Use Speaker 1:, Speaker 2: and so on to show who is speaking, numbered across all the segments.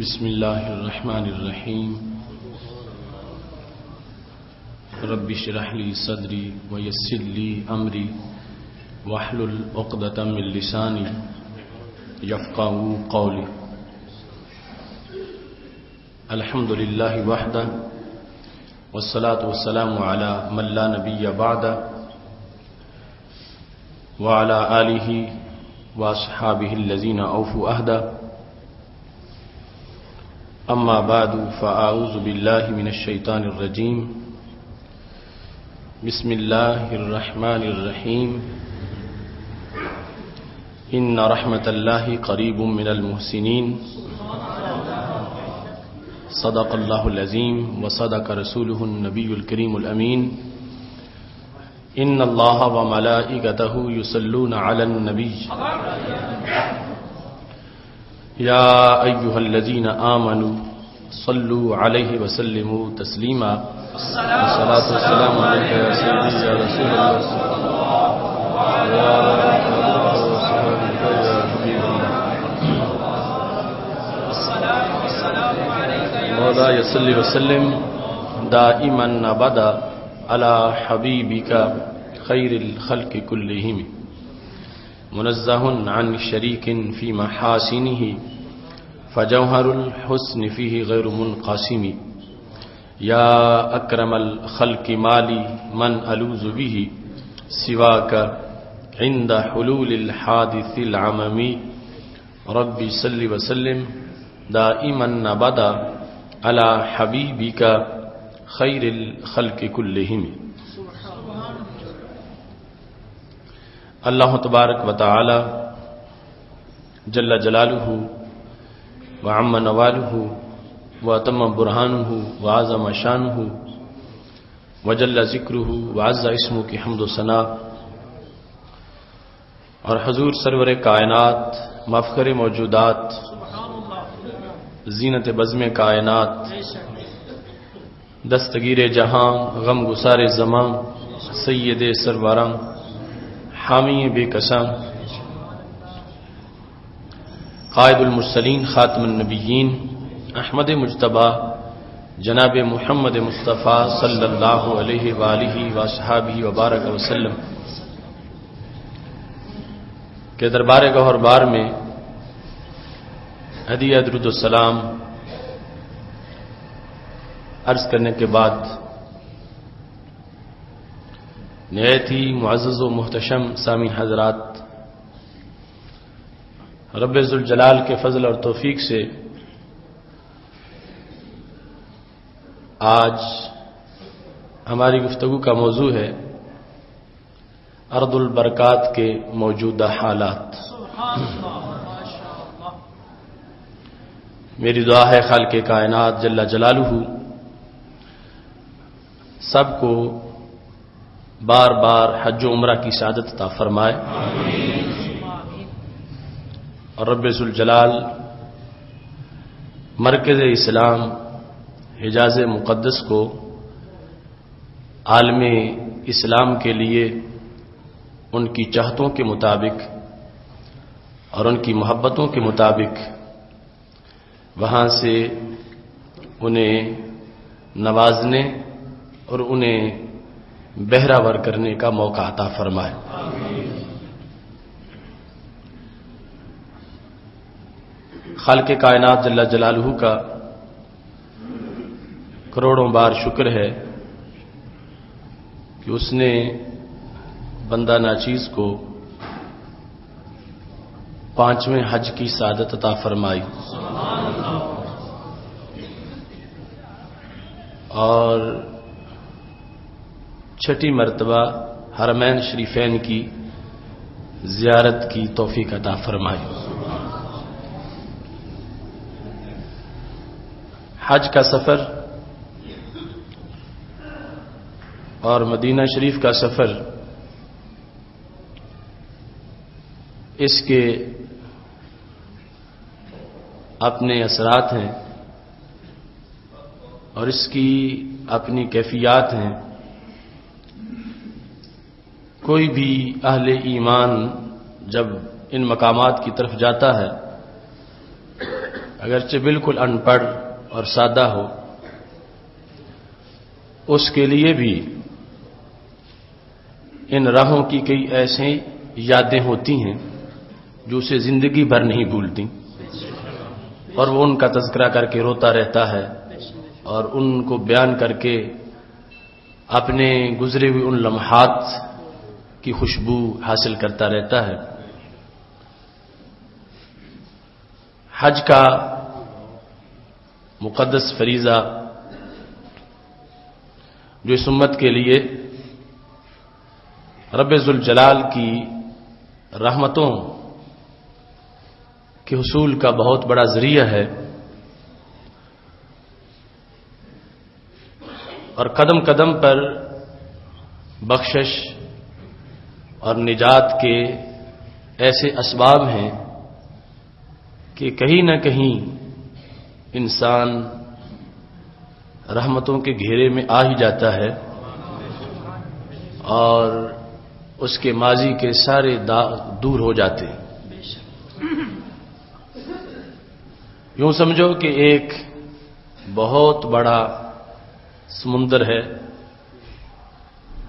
Speaker 1: بسم اللہ الرحمن الرحیم رب اشرح لی صدری ویسر لی امری واحلل عقدۃ من لسانی یفقہوا قولی. الحمد للہ وحدہ والصلاة والسلام علی من لا نبی بعدہ وعلی آلہ واصحابہ الذین اوفوا عہدہ. اما بعد فاعوذ باللہ من الشیطان الرجیم. بسم اللہ الرحمن الرحیم. ان رحمت اللہ قریب من المحسنین. صدق اللہ العظیم وصدق رسولہ النبی الکریم الامین. ان اللہ وملائکتہ یصلون علی النبی یا ایہا الذین آمنوا صلوا علیہ وسلموا تسلیما. الصلاۃ والسلام علیک یا سیدی یا رسول اللہ. مولاي صل وسلم دائما ابدا علی حبیبک خیر الخلق کلہم منزہ عن شریک فی محاسنہ فجوہر الحسن فیہ غیر منقسم. یا اکرم الخلق مالی من الوذ بہ سواک عند حلول الحادث العممی. ربی صل وسلم دائما ابدا علی حبیبک خیر الخلق کلہم. اللہ تبارک و تعالی جل جلالہ وعم نوالہ واتم برہانہ وعظم شانہ وجل ذکرہ وعز اسمہ کی حمد و ثنا. اور حضور سرور کائنات مفخر موجودات زینت بزم کائنات دستگیر جہاں غم گسار زمان سید سروران حامی بے قسم قائد المرسلین خاتم النبیین احمد مجتبی جناب محمد مصطفیٰ صلی اللہ علیہ وآلہ وصحابہ وبارک وسلم کے دربار گوہر بار میں ہدیہ درود السلام عرض کرنے کے بعد نہایت ہی معزز و محتشم سامعین حضرات، رب ذوالجلال کے فضل اور توفیق سے آج ہماری گفتگو کا موضوع ہے ارض البرکات کے موجودہ حالات. میری دعا ہے خالق کائنات جل جلالہ سب کو بار بار حج و عمرہ کی سعادت عطا فرمائے. اور رب ذوالجلال مرکز اسلام حجاز مقدس کو عالم اسلام کے لیے ان کی چاہتوں کے مطابق اور ان کی محبتوں کے مطابق وہاں سے انہیں نوازنے اور انہیں بہراور کرنے کا موقع عطا فرمائے. خالق کائنات جل جلالہ کا کروڑوں بار شکر ہے کہ اس نے بندہ ناچیز کو پانچویں حج کی سعادت عطا فرمائی اور چھٹی مرتبہ حرمین شریفین کی زیارت کی توفیق عطا فرمائی. حج کا سفر اور مدینہ شریف کا سفر اس کے اپنے اثرات ہیں اور اس کی اپنی کیفیات ہیں. کوئی بھی اہل ایمان جب ان مقامات کی طرف جاتا ہے اگرچہ بالکل ان پڑھ اور سادہ ہو، اس کے لیے بھی ان راہوں کی کئی ایسی یادیں ہوتی ہیں جو اسے زندگی بھر نہیں بھولتی، اور وہ ان کا تذکرہ کر کے روتا رہتا ہے اور ان کو بیان کر کے اپنے گزرے ہوئے ان لمحات کی خوشبو حاصل کرتا رہتا ہے۔ حج کا مقدس فریضہ جو اس امت کے لیے رب ذوالجلال کی رحمتوں کے حصول کا بہت بڑا ذریعہ ہے، اور قدم قدم پر بخشش اور نجات کے ایسے اسباب ہیں کہ کہیں نہ کہیں انسان رحمتوں کے گھیرے میں آ ہی جاتا ہے اور اس کے ماضی کے سارے داغ دور ہو جاتے ہیں۔ یوں سمجھو کہ ایک بہت بڑا سمندر ہے،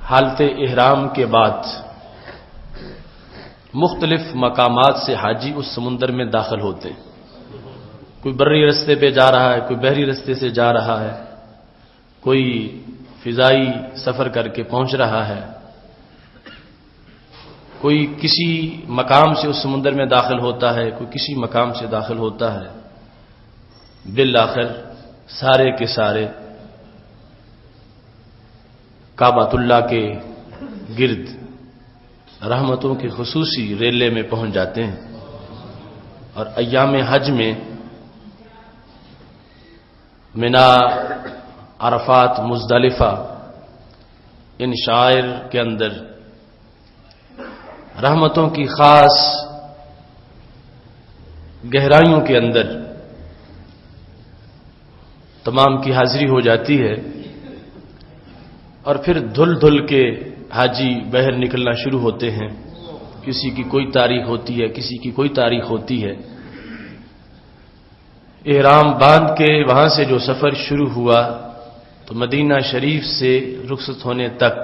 Speaker 1: حالت احرام کے بعد مختلف مقامات سے حاجی اس سمندر میں داخل ہوتے ہیں۔ کوئی بری رستے پہ جا رہا ہے، کوئی بحری رستے سے جا رہا ہے، کوئی فضائی سفر کر کے پہنچ رہا ہے، کوئی کسی مقام سے اس سمندر میں داخل ہوتا ہے، کوئی کسی مقام سے داخل ہوتا ہے۔ بالآخر سارے کے سارے کعبۃ اللہ کے گرد رحمتوں کے خصوصی ریلے میں پہنچ جاتے ہیں، اور ایام حج میں منا، عرفات، مزدلفہ، ان شعائر کے اندر رحمتوں کی خاص گہرائیوں کے اندر تمام کی حاضری ہو جاتی ہے، اور پھر دھل دھل کے حاجی باہر نکلنا شروع ہوتے ہیں۔ کسی کی کوئی تاریخ ہوتی ہے، کسی کی کوئی تاریخ ہوتی ہے۔ احرام باندھ کے وہاں سے جو سفر شروع ہوا تو مدینہ شریف سے رخصت ہونے تک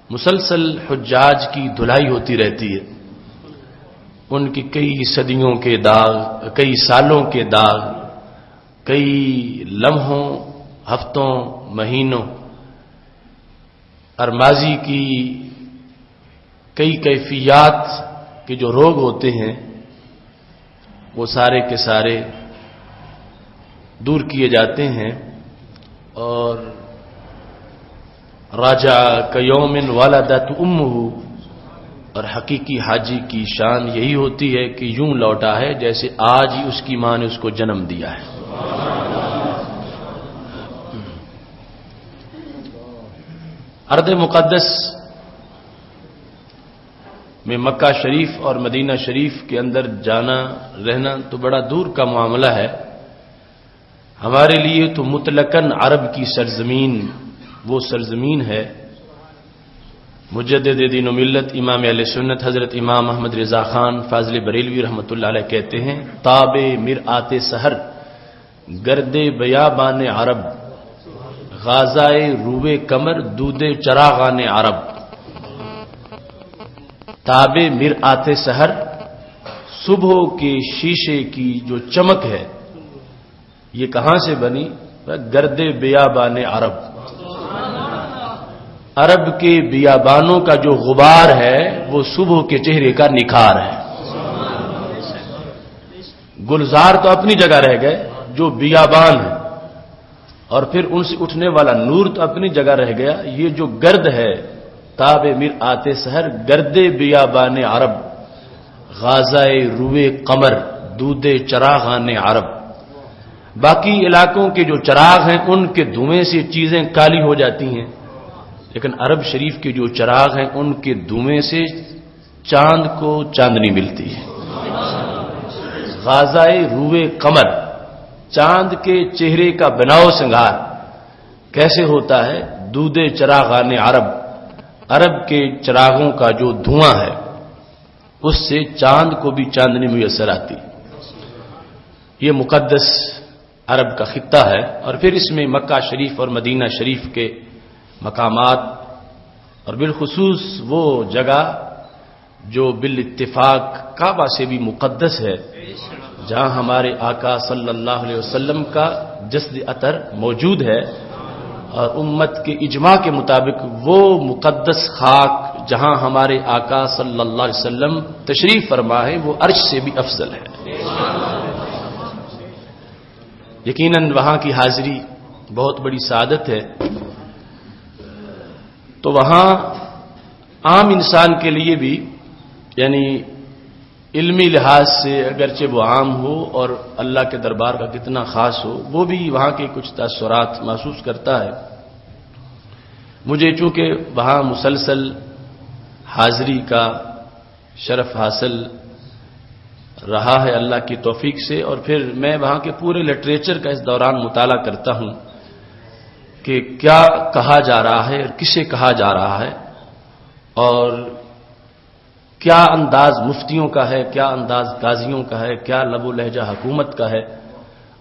Speaker 1: مسلسل حجاج کی دھلائی ہوتی رہتی ہے۔ ان کی کئی صدیوں کے داغ، کئی سالوں کے داغ، کئی لمحوں، ہفتوں، مہینوں اور ماضی کی کئی کیفیات کے جو روگ ہوتے ہیں وہ سارے کے سارے دور کیے جاتے ہیں، اور راجع کیوم ولدت امہ، اور حقیقی حاجی کی شان یہی ہوتی ہے کہ یوں لوٹا ہے جیسے آج ہی اس کی ماں نے اس کو جنم دیا ہے۔ ارض مقدس میں مکہ شریف اور مدینہ شریف کے اندر جانا رہنا تو بڑا دور کا معاملہ ہے۔ ہمارے لیے تو مطلقاً عرب کی سرزمین وہ سرزمین ہے۔ مجدد دین و ملت امام اہل سنت حضرت امام احمد رضا خان فاضل بریلوی رحمۃ اللہ علیہ کہتے ہیں، تاب مرآت سحر گرد بیابان عرب، غازائے روے کمر دودے چراغان عرب۔ تاب مرآت سحر، صبح کے شیشے کی جو چمک ہے یہ کہاں سے بنی؟ گرد بیابان عرب، عرب کے بیابانوں کا جو غبار ہے وہ صبح کے چہرے کا نکھار ہے۔ گلزار تو اپنی جگہ رہ گئے، جو بیابان ہے اور پھر ان سے اٹھنے والا نور تو اپنی جگہ رہ گیا۔ یہ جو گرد ہے، تاب مرآت سحر گرد بیابان عرب، غازائے روئے قمر دودھ چراغان عرب۔ باقی علاقوں کے جو چراغ ہیں ان کے دھوئیں سے چیزیں کالی ہو جاتی ہیں، لیکن عرب شریف کے جو چراغ ہیں ان کے دھوئیں سے چاند کو چاندنی ملتی ہے۔ غازائے روئے قمر، چاند کے چہرے کا بناؤ سنگار کیسے ہوتا ہے؟ دودھ چراغان عرب، عرب کے چراغوں کا جو دھواں ہے اس سے چاند کو بھی چاندنی میسر آتی۔ یہ مقدس عرب کا خطہ ہے، اور پھر اس میں مکہ شریف اور مدینہ شریف کے مقامات، اور بالخصوص وہ جگہ جو بالاتفاق کعبہ سے بھی مقدس ہے، جہاں ہمارے آقا صلی اللہ علیہ وسلم کا جسد اطہر موجود ہے، اور امت کے اجماع کے مطابق وہ مقدس خاک جہاں ہمارے آقا صلی اللہ علیہ وسلم تشریف فرما ہے وہ عرش سے بھی افضل ہے۔ یقیناً وہاں کی حاضری بہت بڑی سعادت ہے، تو وہاں عام انسان کے لیے بھی، یعنی علمی لحاظ سے اگرچہ وہ عام ہو اور اللہ کے دربار کا کتنا خاص ہو، وہ بھی وہاں کے کچھ تاثرات محسوس کرتا ہے۔ مجھے چونکہ وہاں مسلسل حاضری کا شرف حاصل رہا ہے اللہ کی توفیق سے، اور پھر میں وہاں کے پورے لٹریچر کا اس دوران مطالعہ کرتا ہوں کہ کیا کہا جا رہا ہے اور کسے کہا جا رہا ہے، اور کیا انداز مفتیوں کا ہے، کیا انداز قاضیوں کا ہے، کیا لب و لہجہ حکومت کا ہے،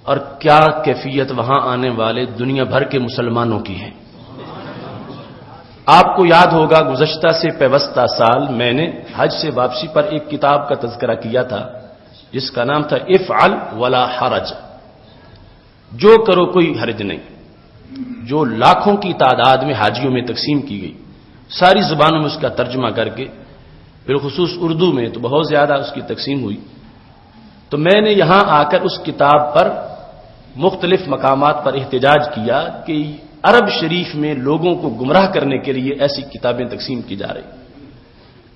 Speaker 1: اور کیا کیفیت وہاں آنے والے دنیا بھر کے مسلمانوں کی ہے۔ آپ کو یاد ہوگا گزشتہ سے پیوستہ سال میں نے حج سے واپسی پر ایک کتاب کا تذکرہ کیا تھا جس کا نام تھا افعل ولا حرج، جو کرو کوئی حرج نہیں، جو لاکھوں کی تعداد میں حاجیوں میں تقسیم کی گئی، ساری زبانوں میں اس کا ترجمہ کر کے، بالخصوص اردو میں تو بہت زیادہ اس کی تقسیم ہوئی۔ تو میں نے یہاں آ کر اس کتاب پر مختلف مقامات پر احتجاج کیا کہ عرب شریف میں لوگوں کو گمراہ کرنے کے لیے ایسی کتابیں تقسیم کی جا رہی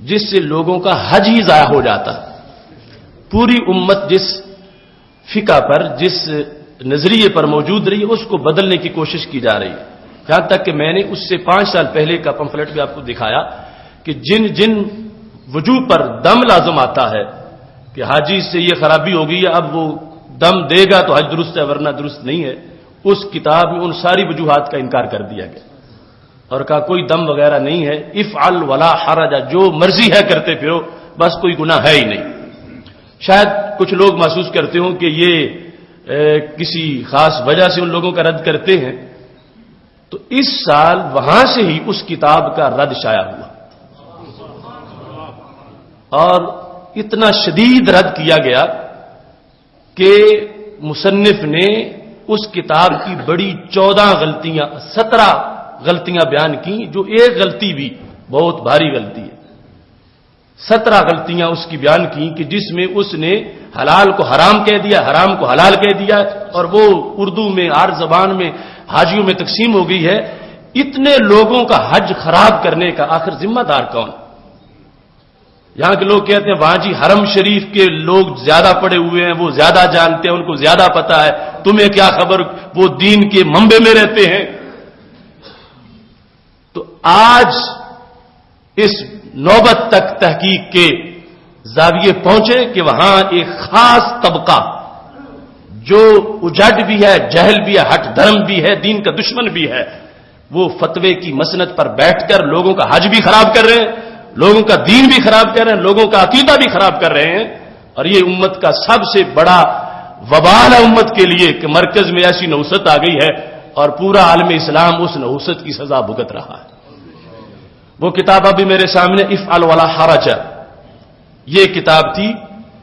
Speaker 1: جس سے لوگوں کا حج ہی ضائع ہو جاتا۔ پوری امت جس فقہ پر، جس نظریے پر موجود رہی ہے، اس کو بدلنے کی کوشش کی جا رہی ہے، یہاں تک کہ میں نے اس سے 5 سال پہلے کا پمفلٹ بھی آپ کو دکھایا کہ جن جن وجوہ پر دم لازم آتا ہے کہ حاجی سے یہ خرابی ہوگی یا اب وہ دم دے گا تو حج درست ہے ورنہ درست نہیں ہے، اس کتاب میں ان ساری وجوہات کا انکار کر دیا گیا اور کہا کوئی دم وغیرہ نہیں ہے، افعل ولا حرج، جو مرضی ہے کرتے پھرو، بس کوئی گناہ ہے ہی نہیں۔ شاید کچھ لوگ محسوس کرتے ہوں کہ یہ کسی خاص وجہ سے ان لوگوں کا رد کرتے ہیں، تو اس سال وہاں سے ہی اس کتاب کا رد شائع ہوا، اور اتنا شدید رد کیا گیا کہ مصنف نے اس کتاب کی بڑی 17 غلطیاں بیان کی، جو ایک غلطی بھی بہت بھاری غلطی ہے، 17 غلطیاں اس کی بیان کی کہ جس میں اس نے حلال کو حرام کہہ دیا، حرام کو حلال کہہ دیا، اور وہ اردو میں ہر زبان میں حاجیوں میں تقسیم ہو گئی ہے۔ اتنے لوگوں کا حج خراب کرنے کا آخر ذمہ دار کون؟ یہاں کے لوگ کہتے ہیں وہاں جی حرم شریف کے لوگ زیادہ پڑے ہوئے ہیں، وہ زیادہ جانتے ہیں، ان کو زیادہ پتا ہے، تمہیں کیا خبر، وہ دین کے منبع میں رہتے ہیں۔ تو آج اس نوبت تک تحقیق کے زاویے پہنچے کہ وہاں ایک خاص طبقہ جو اجڑ بھی ہے، جہل بھی ہے، ہٹ دھرم بھی ہے، دین کا دشمن بھی ہے، وہ فتوے کی مسند پر بیٹھ کر لوگوں کا حج بھی خراب کر رہے ہیں، لوگوں کا دین بھی خراب کر رہے ہیں، لوگوں کا عقیدہ بھی خراب کر رہے ہیں، اور یہ امت کا سب سے بڑا وبال ہے امت کے لیے کہ مرکز میں ایسی نحوست آ گئی ہے اور پورا عالم اسلام اس نحوست کی سزا بھگت رہا ہے۔ وہ کتاب ابھی میرے سامنے افعل ولا حرج، یہ کتاب تھی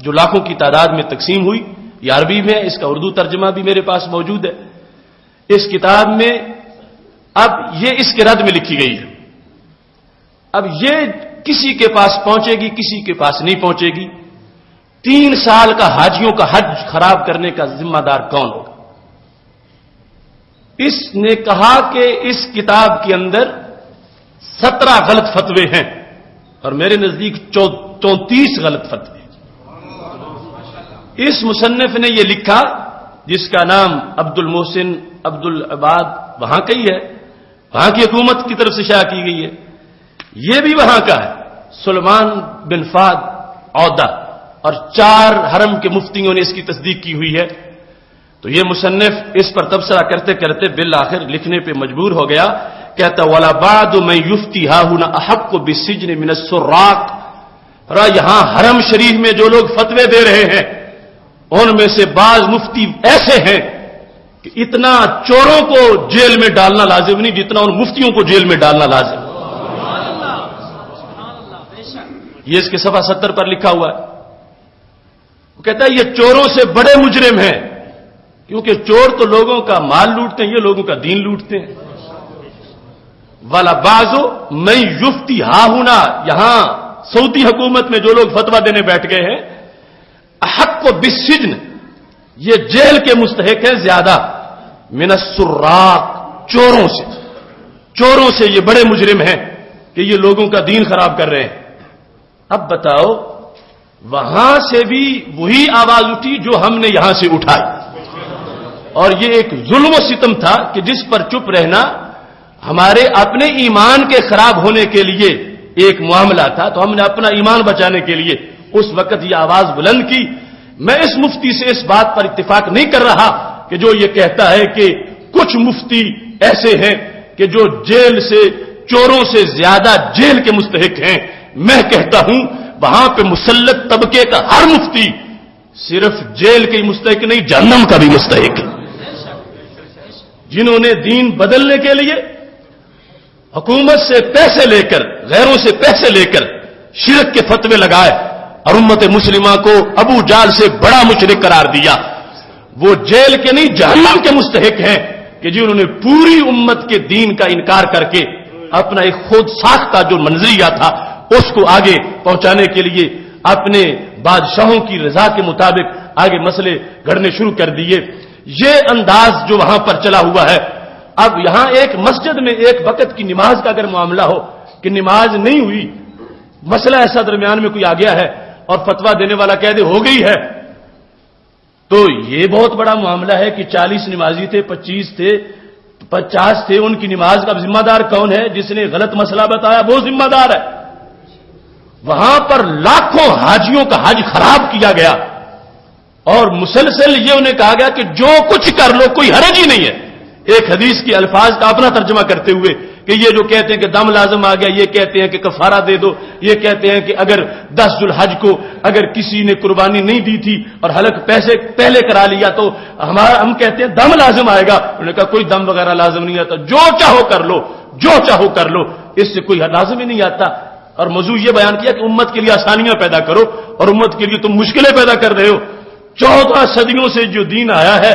Speaker 1: جو لاکھوں کی تعداد میں تقسیم ہوئی، یہ عربی میں، اس کا اردو ترجمہ بھی میرے پاس موجود ہے۔ اس کتاب میں اب یہ اس کے رد میں لکھی گئی ہے، اب یہ کسی کے پاس پہنچے گی، کسی کے پاس نہیں پہنچے گی۔ 3 سال کا حاجیوں کا حج خراب کرنے کا ذمہ دار کون ہوگا؟ اس نے کہا کہ اس کتاب کے اندر 17 غلط فتوے ہیں، اور میرے نزدیک 34 غلط فتوے۔ اس مصنف نے یہ لکھا، جس کا نام عبد المحسن عبد العباد وہاں کا ہی ہے، وہاں کی حکومت کی طرف سے شائع کی گئی ہے، یہ بھی وہاں کا ہے، سلمان بن فہد عودہ، اور 4 حرم کے مفتیوں نے اس کی تصدیق کی ہوئی ہے۔ تو یہ مصنف اس پر تبصرہ کرتے کرتے بالآخر لکھنے پہ مجبور ہو گیا، کہتا ولا بعد من یفتی ہاہنا احق بالسجن من السراق، یہاں حرم شریف میں جو لوگ فتوے دے رہے ہیں ان میں سے بعض مفتی ایسے ہیں کہ اتنا چوروں کو جیل میں ڈالنا لازم نہیں جتنا ان مفتیوں کو جیل میں ڈالنا لازم. یہ اس کے صفحہ 70 پر لکھا ہوا ہے. وہ کہتا ہے یہ چوروں سے بڑے مجرم ہیں، کیونکہ چور تو لوگوں کا مال لوٹتے ہیں، یہ لوگوں کا دین لوٹتے ہیں. والا بازو میں یفتی ہا ہونا، یہاں سعودی حکومت میں جو لوگ فتویٰ دینے بیٹھ گئے ہیں، حق کو بالسجن، یہ جیل کے مستحق ہیں زیادہ، من السراق، چوروں سے یہ بڑے مجرم ہیں کہ یہ لوگوں کا دین خراب کر رہے ہیں. اب بتاؤ، وہاں سے بھی وہی آواز اٹھی جو ہم نے یہاں سے اٹھائی، اور یہ ایک ظلم و ستم تھا کہ جس پر چپ رہنا ہمارے اپنے ایمان کے خراب ہونے کے لیے ایک معاملہ تھا. تو ہم نے اپنا ایمان بچانے کے لیے اس وقت یہ آواز بلند کی. میں اس مفتی سے اس بات پر اتفاق نہیں کر رہا کہ جو یہ کہتا ہے کہ کچھ مفتی ایسے ہیں کہ جو جیل سے، چوروں سے زیادہ جیل کے مستحق ہیں. میں کہتا ہوں وہاں پہ مسلط طبقے کا ہر مفتی صرف جیل کے ہی مستحق نہیں، جہنم کا بھی مستحق ہے. جنہوں نے دین بدلنے کے لیے حکومت سے پیسے لے کر، غیروں سے پیسے لے کر شرک کے فتوے لگائے اور امت مسلمہ کو ابو جال سے بڑا مشرک قرار دیا، وہ جیل کے نہیں جہنم کے مستحق ہیں کہ جنہوں نے پوری امت کے دین کا انکار کر کے اپنا ایک خود ساختہ جو منظریہ تھا اس کو آگے پہنچانے کے لیے اپنے بادشاہوں کی رضا کے مطابق آگے مسئلے گھڑنے شروع کر دیے. یہ انداز جو وہاں پر چلا ہوا ہے. اب یہاں ایک مسجد میں ایک وقت کی نماز کا اگر معاملہ ہو کہ نماز نہیں ہوئی، مسئلہ ایسا درمیان میں کوئی آ گیا ہے اور فتویٰ دینے والا کہہ دے ہو گئی ہے، تو یہ بہت بڑا معاملہ ہے کہ 40 نمازی تھے، 25 تھے، 50 تھے، ان کی نماز کا ذمہ دار کون ہے؟ جس نے غلط مسئلہ بتایا وہ ذمہ دار ہے. وہاں پر لاکھوں حاجیوں کا حج خراب کیا گیا اور مسلسل یہ انہیں کہا گیا کہ جو کچھ کر لو کوئی حرج ہی نہیں ہے. ایک حدیث کی الفاظ کا اپنا ترجمہ کرتے ہوئے کہ یہ جو کہتے ہیں کہ دم لازم آ گیا، یہ کہتے ہیں کہ کفارہ دے دو، یہ کہتے ہیں کہ اگر 10 ذو الحج کو اگر کسی نے قربانی نہیں دی تھی اور حلق پیسے پہلے کرا لیا تو ہم کہتے ہیں دم لازم آئے گا. انہوں نے کہا کوئی دم وغیرہ لازم نہیں آتا، جو چاہو کر لو، جو چاہو کر لو، اس سے کوئی لازم ہی نہیں آتا. اور موضوع یہ بیان کیا کہ امت کے لیے آسانیاں پیدا کرو اور امت کے لیے تم مشکلیں پیدا کر رہے ہو. 14 صدیوں سے جو دین آیا ہے،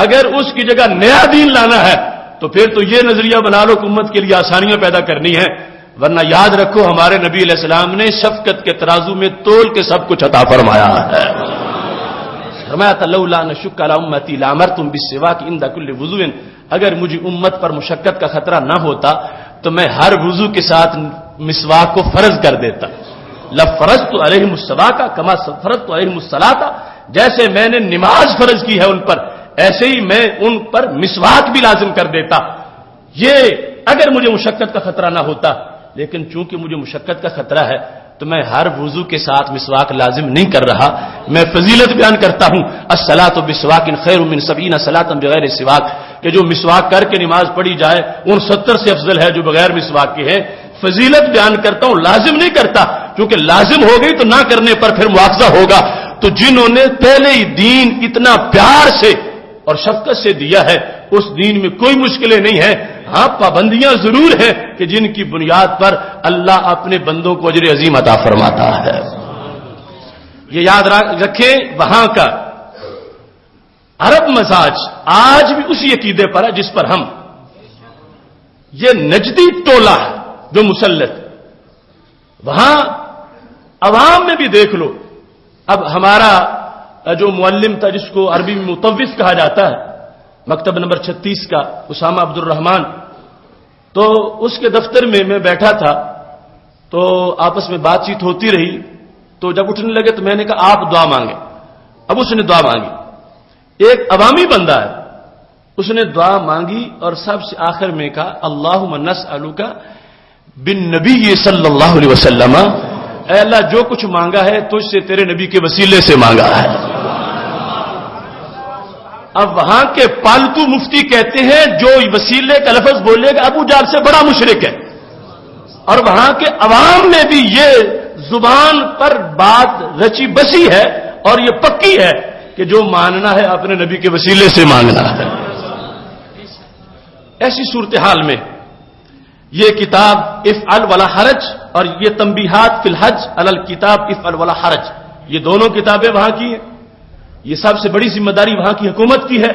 Speaker 1: اگر اس کی جگہ نیا دین لانا ہے تو پھر تو یہ نظریہ بنا لو کہ امت کے لیے آسانیاں پیدا کرنی ہے. ورنہ یاد رکھو ہمارے نبی علیہ السلام نے شفقت کے ترازو میں تول کے سب کچھ عطا فرمایا ہے. فرمایا تھا لولا نشق علی امتی لامرتم بالسواک عند کل وضوء، اگر مجھے امت پر مشقت کا خطرہ نہ ہوتا تو میں ہر وضو کے ساتھ مسواک کو فرض کر دیتا. لفرضت علیہم الصلاۃ کما فرضت علیہم الصلاۃ، جیسے میں نے نماز فرض کی ہے ان پر ایسے ہی میں ان پر مسواک بھی لازم کر دیتا. یہ اگر مجھے مشقت کا خطرہ نہ ہوتا، لیکن چونکہ مجھے مشقت کا خطرہ ہے تو میں ہر وضو کے ساتھ مسواک لازم نہیں کر رہا. میں فضیلت بیان کرتا ہوں، الصلاۃ بسواک خیر من 70 صلاۃ بغیر سواک، کہ جو مسواک کر کے نماز پڑھی جائے ان 70 سے افضل ہے جو بغیر مسواک کے ہے. فضیلت بیان کرتا ہوں، لازم نہیں کرتا، کیونکہ لازم ہو گئی تو نہ کرنے پر پھر مواخذہ ہوگا. تو جنہوں نے پہلے ہی دین اتنا پیار سے اور شفقت سے دیا ہے، اس دین میں کوئی مشکلیں نہیں ہیں. ہاں پابندیاں ضرور ہیں کہ جن کی بنیاد پر اللہ اپنے بندوں کو اجر عظیم عطا فرماتا ہے. یہ یاد رکھیں، وہاں کا عرب مزاج آج بھی اسی عقیدے پر ہے جس پر ہم. یہ نجدی ٹولہ ہے جو مسلط، وہاں عوام میں بھی دیکھ لو. اب ہمارا جو معلم تھا جس کو عربی میں مطوف کہا جاتا ہے، مکتب نمبر 36 کا اسامہ عبد الرحمان، تو اس کے دفتر میں میں بیٹھا تھا تو آپس میں بات چیت ہوتی رہی. تو جب اٹھنے لگے تو میں نے کہا آپ دعا مانگیں. اب اس نے دعا مانگی، ایک عوامی بندہ ہے، اس نے دعا مانگی اور سب سے آخر میں کہا اللہم نسألک بالنبی صلی اللہ علیہ وسلم، اے اللہ جو کچھ مانگا ہے تجھ سے تیرے نبی کے وسیلے سے مانگا ہے. اب وہاں کے پالتو مفتی کہتے ہیں جو وسیلے کا لفظ بولے گا ابو جہل سے بڑا مشرک ہے. اور وہاں کے عوام میں بھی یہ زبان پر بات رچی بسی ہے اور یہ پکی ہے کہ جو ماننا ہے اپنے نبی کے وسیلے سے مانگنا ہے۔ ایسی صورتحال میں یہ کتاب افعل ولا حرج اور یہ تنبیہات فی الحج علی الکتاب افعل ولا حرج، یہ دونوں کتابیں وہاں کی ہیں۔ یہ سب سے بڑی ذمہ داری وہاں کی حکومت کی ہے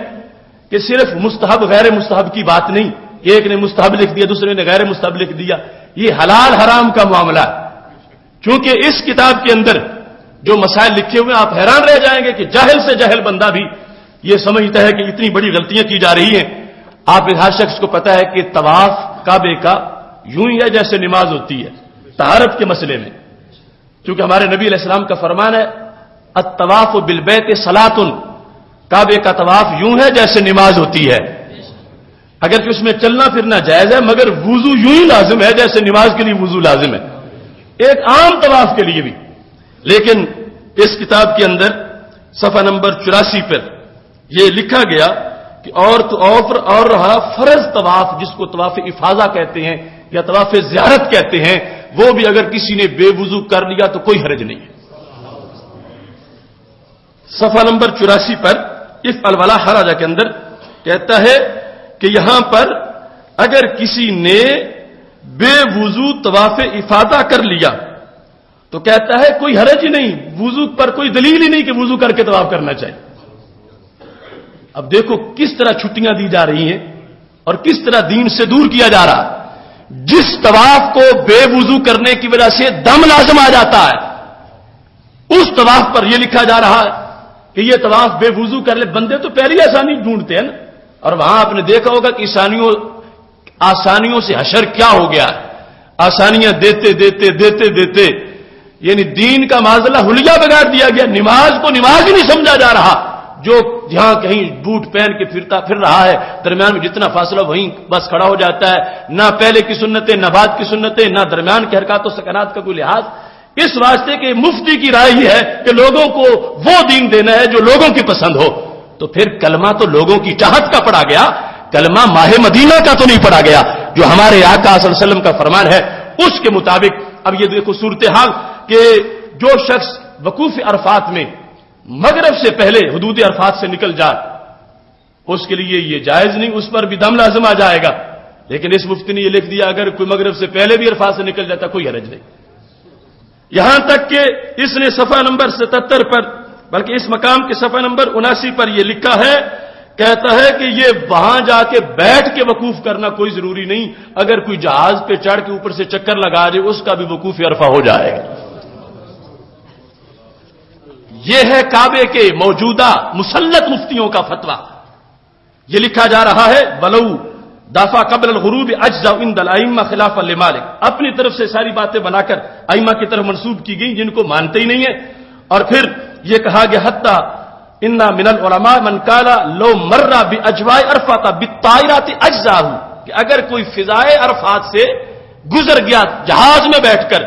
Speaker 1: کہ صرف مستحب غیر مستحب کی بات نہیں، ایک نے مستحب لکھ دیا دوسرے نے غیر مستحب لکھ دیا، یہ حلال حرام کا معاملہ ہے۔ چونکہ اس کتاب کے اندر جو مسائل لکھے ہوئے آپ حیران رہ جائیں گے کہ جاہل سے جاہل بندہ بھی یہ سمجھتا ہے کہ اتنی بڑی غلطیاں کی جا رہی ہیں۔ آپ ہر شخص کو پتا ہے کہ طواف کعبے کا یوں ہی ہے جیسے نماز ہوتی ہے طہارت کے مسئلے میں، کیونکہ ہمارے نبی علیہ السلام کا فرمان ہے الطواف بالبیت صلاۃ، کعبے کا طواف یوں ہے جیسے نماز ہوتی ہے، اگرچہ اس میں چلنا پھرنا جائز ہے مگر وضو یوں ہی لازم ہے جیسے نماز کے لیے وضو لازم ہے، ایک عام طواف کے لیے بھی۔ لیکن اس کتاب کے اندر صفحہ نمبر 84 پر یہ لکھا گیا کہ اور رہا فرض طواف جس کو طواف افاضہ کہتے ہیں یا طواف زیارت کہتے ہیں، وہ بھی اگر کسی نے بے وضو کر لیا تو کوئی حرج نہیں ہے۔ صفحہ نمبر 84 پر افعل ولا حرج کے اندر کہتا ہے کہ یہاں پر اگر کسی نے بے وضو طواف افاضہ کر لیا تو کہتا ہے کوئی حرج ہی نہیں، وضو پر کوئی دلیل ہی نہیں کہ وضو کر کے طواف کرنا چاہیے۔ اب دیکھو کس طرح چھٹیاں دی جا رہی ہیں اور کس طرح دین سے دور کیا جا رہا ہے۔ جس طواف کو بے وضو کرنے کی وجہ سے دم لازم آ جاتا ہے اس طواف پر یہ لکھا جا رہا ہے کہ یہ طواف بے وضو کر لے۔ بندے تو پہلی آسانی ڈھونڈتے ہیں نا، اور وہاں آپ نے دیکھا ہوگا کہ آسانیوں سے حشر کیا ہو گیا ہے، آسانیاں دیتے دیتے دیتے دیتے یعنی دین کا معاملہ حلیہ بگاڑ دیا گیا، نماز کو نماز ہی نہیں سمجھا جا رہا۔ جو جہاں کہیں بوٹ پہن کے پھر رہا ہے درمیان میں جتنا فاصلہ وہیں بس کھڑا ہو جاتا ہے، نہ پہلے کی سنتیں نہ بعد کی سنتیں نہ درمیان کے حرکات و سکنات کا کوئی لحاظ۔ اس واسطے کہ مفتی کی رائے یہ ہے کہ لوگوں کو وہ دین دینا ہے جو لوگوں کی پسند ہو، تو پھر کلمہ تو لوگوں کی چاہت کا پڑا گیا، کلمہ ماہ مدینہ کا تو نہیں پڑا گیا جو ہمارے آقا صلی اللہ علیہ وسلم کا فرمان ہے اس کے مطابق۔ اب یہ دیکھو صورتحال کہ جو شخص وقوف عرفات میں مغرب سے پہلے حدود عرفات سے نکل جائے اس کے لیے یہ جائز نہیں، اس پر بھی دم لازم آ جائے گا۔ لیکن اس مفتی نے یہ لکھ دیا اگر کوئی مغرب سے پہلے بھی عرفات سے نکل جاتا کوئی حرج نہیں، یہاں تک کہ اس نے صفحہ نمبر 77 پر بلکہ اس مقام کے صفحہ نمبر 79 پر یہ لکھا ہے، کہتا ہے کہ یہ وہاں جا کے بیٹھ کے وقوف کرنا کوئی ضروری نہیں، اگر کوئی جہاز پہ چڑھ کے اوپر سے چکر لگا دے اس کا بھی وقوف عرفہ ہو جائے گا۔ یہ ہے کعبے کے موجودہ مسلط مفتیوں کا فتویٰ۔ یہ لکھا جا رہا ہے ولو دافع قبل الغروب اجزا عند الائمہ خلافا لمالک، اپنی طرف سے ساری باتیں بنا کر ائمہ کی طرف منسوب کی گئی جن کو مانتے ہی نہیں ہیں۔ اور پھر یہ کہا گیا حتی ان من العلماء من قال لو مر باجواء عرفات بالطائرات اجزاء، کہ اگر کوئی فضائے عرفات سے گزر گیا جہاز میں بیٹھ کر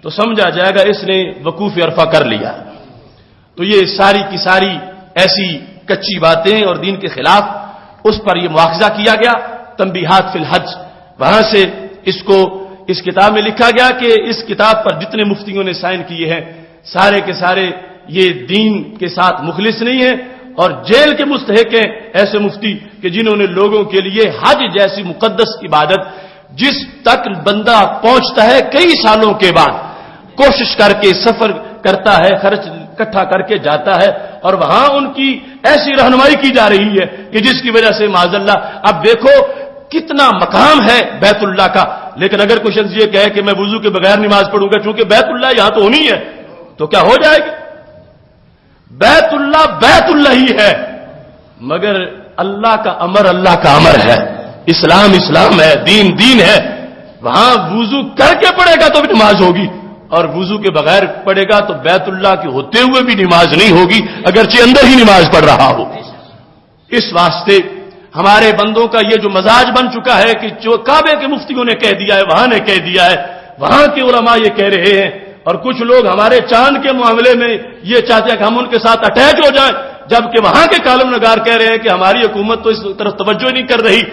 Speaker 1: تو سمجھا جائے گا اس نے وقوف عرفہ کر لیا۔ تو یہ ساری کی ساری ایسی کچی باتیں اور دین کے خلاف، اس پر یہ مواخذہ کیا گیا۔ تنبیہات فی الحج وہاں سے اس کو اس کتاب میں لکھا گیا کہ اس کتاب پر جتنے مفتیوں نے سائن کیے ہیں سارے کے سارے یہ دین کے ساتھ مخلص نہیں ہیں اور جیل کے مستحق ہیں ایسے مفتی کہ جنہوں نے لوگوں کے لیے حج جیسی مقدس عبادت جس تک بندہ پہنچتا ہے کئی سالوں کے بعد کوشش کر کے سفر کرتا ہے، خرچ اکٹھا کر کے جاتا ہے اور وہاں ان کی ایسی رہنمائی کی جا رہی ہے کہ جس کی وجہ سے معاذ اللہ اب دیکھو کتنا مقام ہے بیت اللہ کا، لیکن اگر کوئی شخص یہ کہے کہ میں وضو کے بغیر نماز پڑھوں گا چونکہ بیت اللہ یہاں تو ہونی ہے تو کیا ہو جائے گی؟ بیت اللہ ہی ہے مگر اللہ کا امر ہے، اسلام ہے، دین ہے، وہاں وضو کر کے پڑھے گا تو بھی نماز ہوگی اور وضو کے بغیر پڑھے گا تو بیت اللہ کے ہوتے ہوئے بھی نماز نہیں ہوگی اگرچہ اندر ہی نماز پڑھ رہا ہو۔ اس واسطے ہمارے بندوں کا یہ جو مزاج بن چکا ہے کہ جو کعبے کے مفتیوں نے کہہ دیا ہے وہاں نے کہہ دیا ہے، وہاں کے علماء یہ کہہ رہے ہیں، اور کچھ لوگ ہمارے چاند کے معاملے میں یہ چاہتے ہیں کہ ہم ان کے ساتھ اٹیچ ہو جائیں، جبکہ وہاں کے کالم نگار کہہ رہے ہیں کہ ہماری حکومت تو اس طرف توجہ نہیں کر رہی۔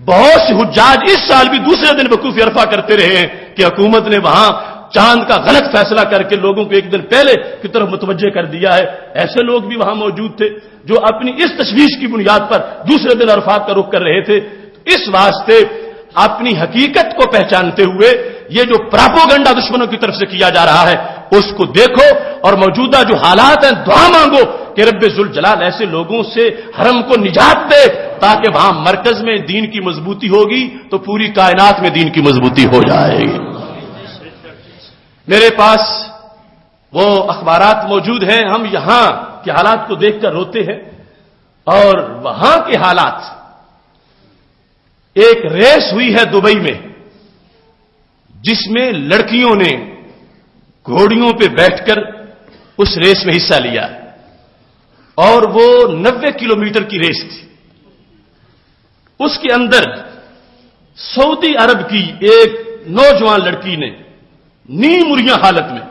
Speaker 1: بہت سے حجاج اس سال بھی دوسرے دن وقوف عرفہ کرتے رہے ہیں کہ حکومت نے وہاں چاند کا غلط فیصلہ کر کے لوگوں کو ایک دن پہلے کی طرف متوجہ کر دیا ہے. ایسے لوگ بھی وہاں موجود تھے جو اپنی اس تشویش کی بنیاد پر دوسرے دن عرفات کا رخ کر رہے تھے. اس واسطے اپنی حقیقت کو پہچانتے ہوئے یہ جو پراپوگنڈا دشمنوں کی طرف سے کیا جا رہا ہے اس کو دیکھو اور موجودہ جو حالات ہیں دعا مانگو کہ رب ذوالجلال ایسے لوگوں سے حرم کو نجات دے تاکہ وہاں مرکز میں دین کی مضبوطی ہوگی تو پوری کائنات میں دین کی مضبوطی ہو جائے گی. میرے پاس وہ اخبارات موجود ہیں. ہم یہاں کے حالات کو دیکھ کر روتے ہیں اور وہاں کے حالات. ایک ریس ہوئی ہے دبئی میں جس میں لڑکیوں نے گھوڑیوں پہ بیٹھ کر اس ریس میں حصہ لیا اور وہ 90 کلومیٹر کی ریس تھی. اس کے اندر سعودی عرب کی ایک نوجوان لڑکی نے نیم مریاں حالت میں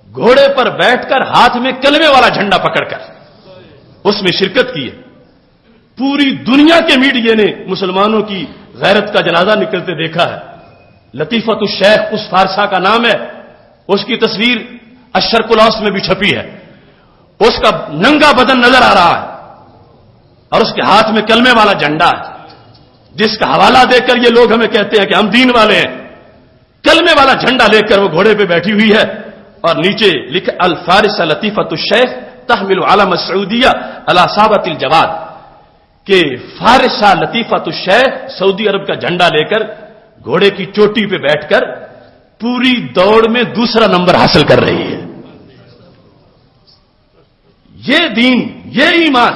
Speaker 1: گھوڑے پر بیٹھ کر ہاتھ میں کلمے والا جھنڈا پکڑ کر اس میں شرکت کی ہے. پوری دنیا کے میڈیا نے مسلمانوں کی غیرت کا جنازہ نکلتے دیکھا ہے. لطیفۃ الشیخ اس فارسہ کا نام ہے. اس کی تصویر الشرق الاوسط میں بھی چھپی ہے. اس کا ننگا بدن نظر آ رہا ہے اور اس کے ہاتھ میں کلمے والا جھنڈا ہے جس کا حوالہ دے کر یہ لوگ ہمیں کہتے ہیں کہ ہم دین والے ہیں. کلمے والا جھنڈا لے کر وہ گھوڑے پہ بیٹھی ہوئی ہے اور نیچے لکھا الفارسہ لطیفۃ الشیخ تحمل علم السعودیہ علی صابۃ الجواد کہ فارسہ لطیفۃ الشیخ سعودی عرب کا جھنڈا لے کر گھوڑے کی چوٹی پہ بیٹھ کر پوری دوڑ میں دوسرا نمبر حاصل کر رہی ہے. یہ دین، یہ ایمان،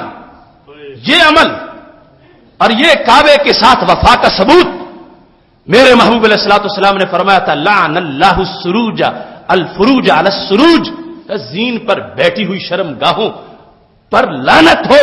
Speaker 1: یہ عمل اور یہ کعبے کے ساتھ وفا کا ثبوت. میرے محبوب علیہ الصلوۃ والسلام نے فرمایا تھا لعن اللہ السروج الفروج علی السروج، زین پر بیٹھی ہوئی شرم گاہوں پر لعنت ہو.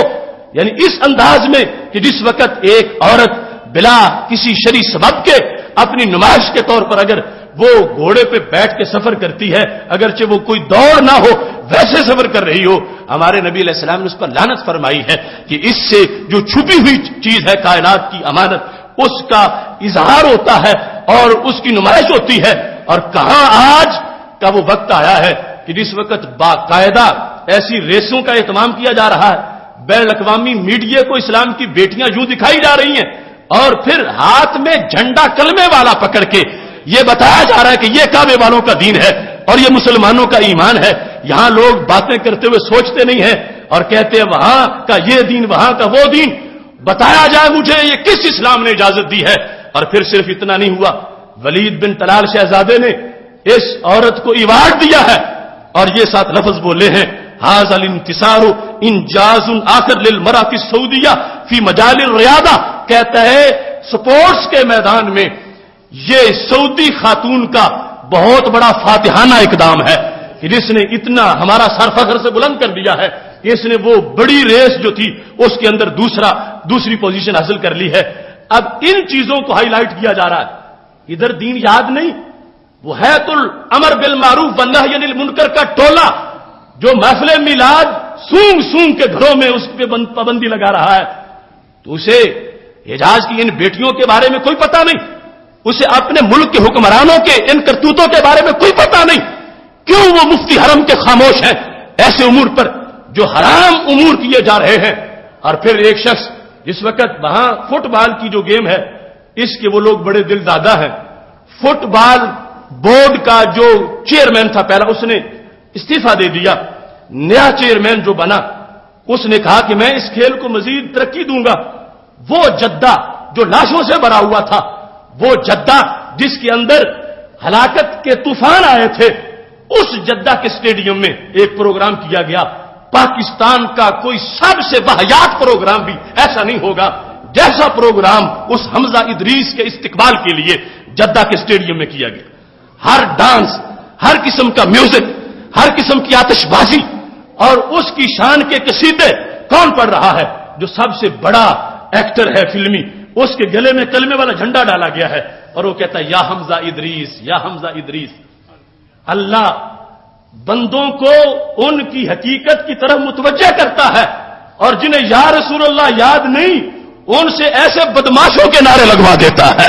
Speaker 1: یعنی اس انداز میں کہ جس وقت ایک عورت بلا کسی شرعی سبب کے اپنی نمائش کے طور پر اگر وہ گھوڑے پہ بیٹھ کے سفر کرتی ہے، اگرچہ وہ کوئی دوڑ نہ ہو ویسے سفر کر رہی ہو، ہمارے نبی علیہ السلام نے اس پر لعنت فرمائی ہے کہ اس سے جو چھپی ہوئی چیز ہے کائنات کی امانت اس کا اظہار ہوتا ہے اور اس کی نمائش ہوتی ہے. اور کہاں آج کا وہ وقت آیا ہے کہ جس وقت باقاعدہ ایسی ریسوں کا اہتمام کیا جا رہا ہے. بین الاقوامی میڈیا کو اسلام کی بیٹیاں یوں دکھائی جا رہی ہیں اور پھر ہاتھ میں جھنڈا کلمے والا پکڑ کے یہ بتایا جا رہا ہے کہ یہ کعبے والوں کا دین ہے اور یہ مسلمانوں کا ایمان ہے. یہاں لوگ باتیں کرتے ہوئے سوچتے نہیں ہیں اور کہتے ہیں وہاں کا یہ دین، وہاں کا وہ دین. بتایا جائے مجھے یہ کس اسلام نے اجازت دی ہے. اور پھر صرف اتنا نہیں ہوا، ولید بن طلال شہزادے نے اس عورت کو ایوارڈ دیا ہے اور یہ ساتھ لفظ بولے ہیں ھذا الانتصار انجاز آخر للمرأة السعودیہ فی مجال الریاضہ. کہتا ہے سپورٹس کے میدان میں یہ سعودی خاتون کا بہت بڑا فاتحانہ اقدام ہے کہ جس نے اتنا ہمارا سر فخر سے بلند کر دیا ہے. اس نے وہ بڑی ریس جو تھی اس کے اندر دوسری پوزیشن حاصل کر لی ہے. اب ان چیزوں کو ہائی لائٹ کیا جا رہا ہے. ادھر دین یاد نہیں، وہ حیات الامر بالمعروف والنہی عن المنکر کا ٹولہ جو محفل میلاد سونگ سونگ کے گھروں میں اس پہ پابندی لگا رہا ہے. تو اسے حجاز کی ان بیٹیوں کے بارے میں کوئی پتہ نہیں، اسے اپنے ملک کے حکمرانوں کے ان کرتوتوں کے بارے میں کوئی پتہ نہیں. کیوں وہ مفتی حرم کے خاموش ہیں ایسے امور پر جو حرام امور کیے جا رہے ہیں؟ اور پھر ایک شخص جس وقت وہاں فٹ بال کی جو گیم ہے اس کے وہ لوگ بڑے دل دادا ہیں. فٹ بال بورڈ کا جو چیئرمین تھا پہلا اس نے استعفی دے دیا. نیا چیئرمین جو بنا اس نے کہا کہ میں اس کھیل کو مزید ترقی دوں گا. وہ جدہ جو لاشوں سے بھرا ہوا تھا، وہ جدہ جس کے اندر ہلاکت کے طوفان آئے تھے، اس جدہ کے اسٹیڈیم میں ایک پروگرام کیا گیا. پاکستان کا کوئی سب سے واحیات پروگرام بھی ایسا نہیں ہوگا جیسا پروگرام اس حمزہ ادریس کے استقبال کے لیے جدہ کے اسٹیڈیم میں کیا گیا. ہر ڈانس، ہر قسم کا میوزک، ہر قسم کی آتش بازی اور اس کی شان کے قصیدے کون پڑھ رہا ہے؟ جو سب سے بڑا ایکٹر ہے فلمی، اس کے گلے میں کلمے والا جھنڈا ڈالا گیا ہے اور وہ کہتا ہے یا حمزہ ادریس، یا حمزہ ادریس. اللہ بندوں کو ان کی حقیقت کی طرف متوجہ کرتا ہے اور جنہیں یا رسول اللہ یاد نہیں ان سے ایسے بدماشوں کے نعرے لگوا دیتا ہے.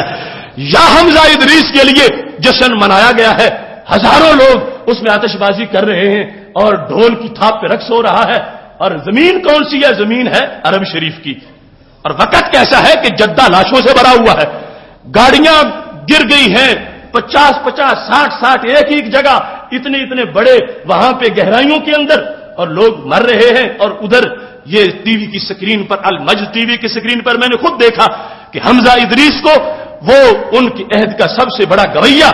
Speaker 1: یا حمزہ ادریس کے لیے جشن منایا گیا ہے ہزاروں لوگ اس میں آتش بازی کر رہے ہیں اور ڈھول کی تھاپ پہ رقص ہو رہا ہے، اور زمین کون سی ہے؟ زمین ہے عرب شریف کی، اور وقت کیسا ہے کہ جدہ لاشوں سے بھرا ہوا ہے، گاڑیاں گر گئی ہیں 50 60 ایک جگہ، اتنے بڑے وہاں پہ گہرائیوں کے اندر، اور لوگ مر رہے ہیں، اور ادھر یہ ٹی وی کی سکرین پر، المجد ٹی وی کی سکرین پر میں نے خود دیکھا کہ حمزہ ادریس کو وہ ان کی عہد کا سب سے بڑا گویہ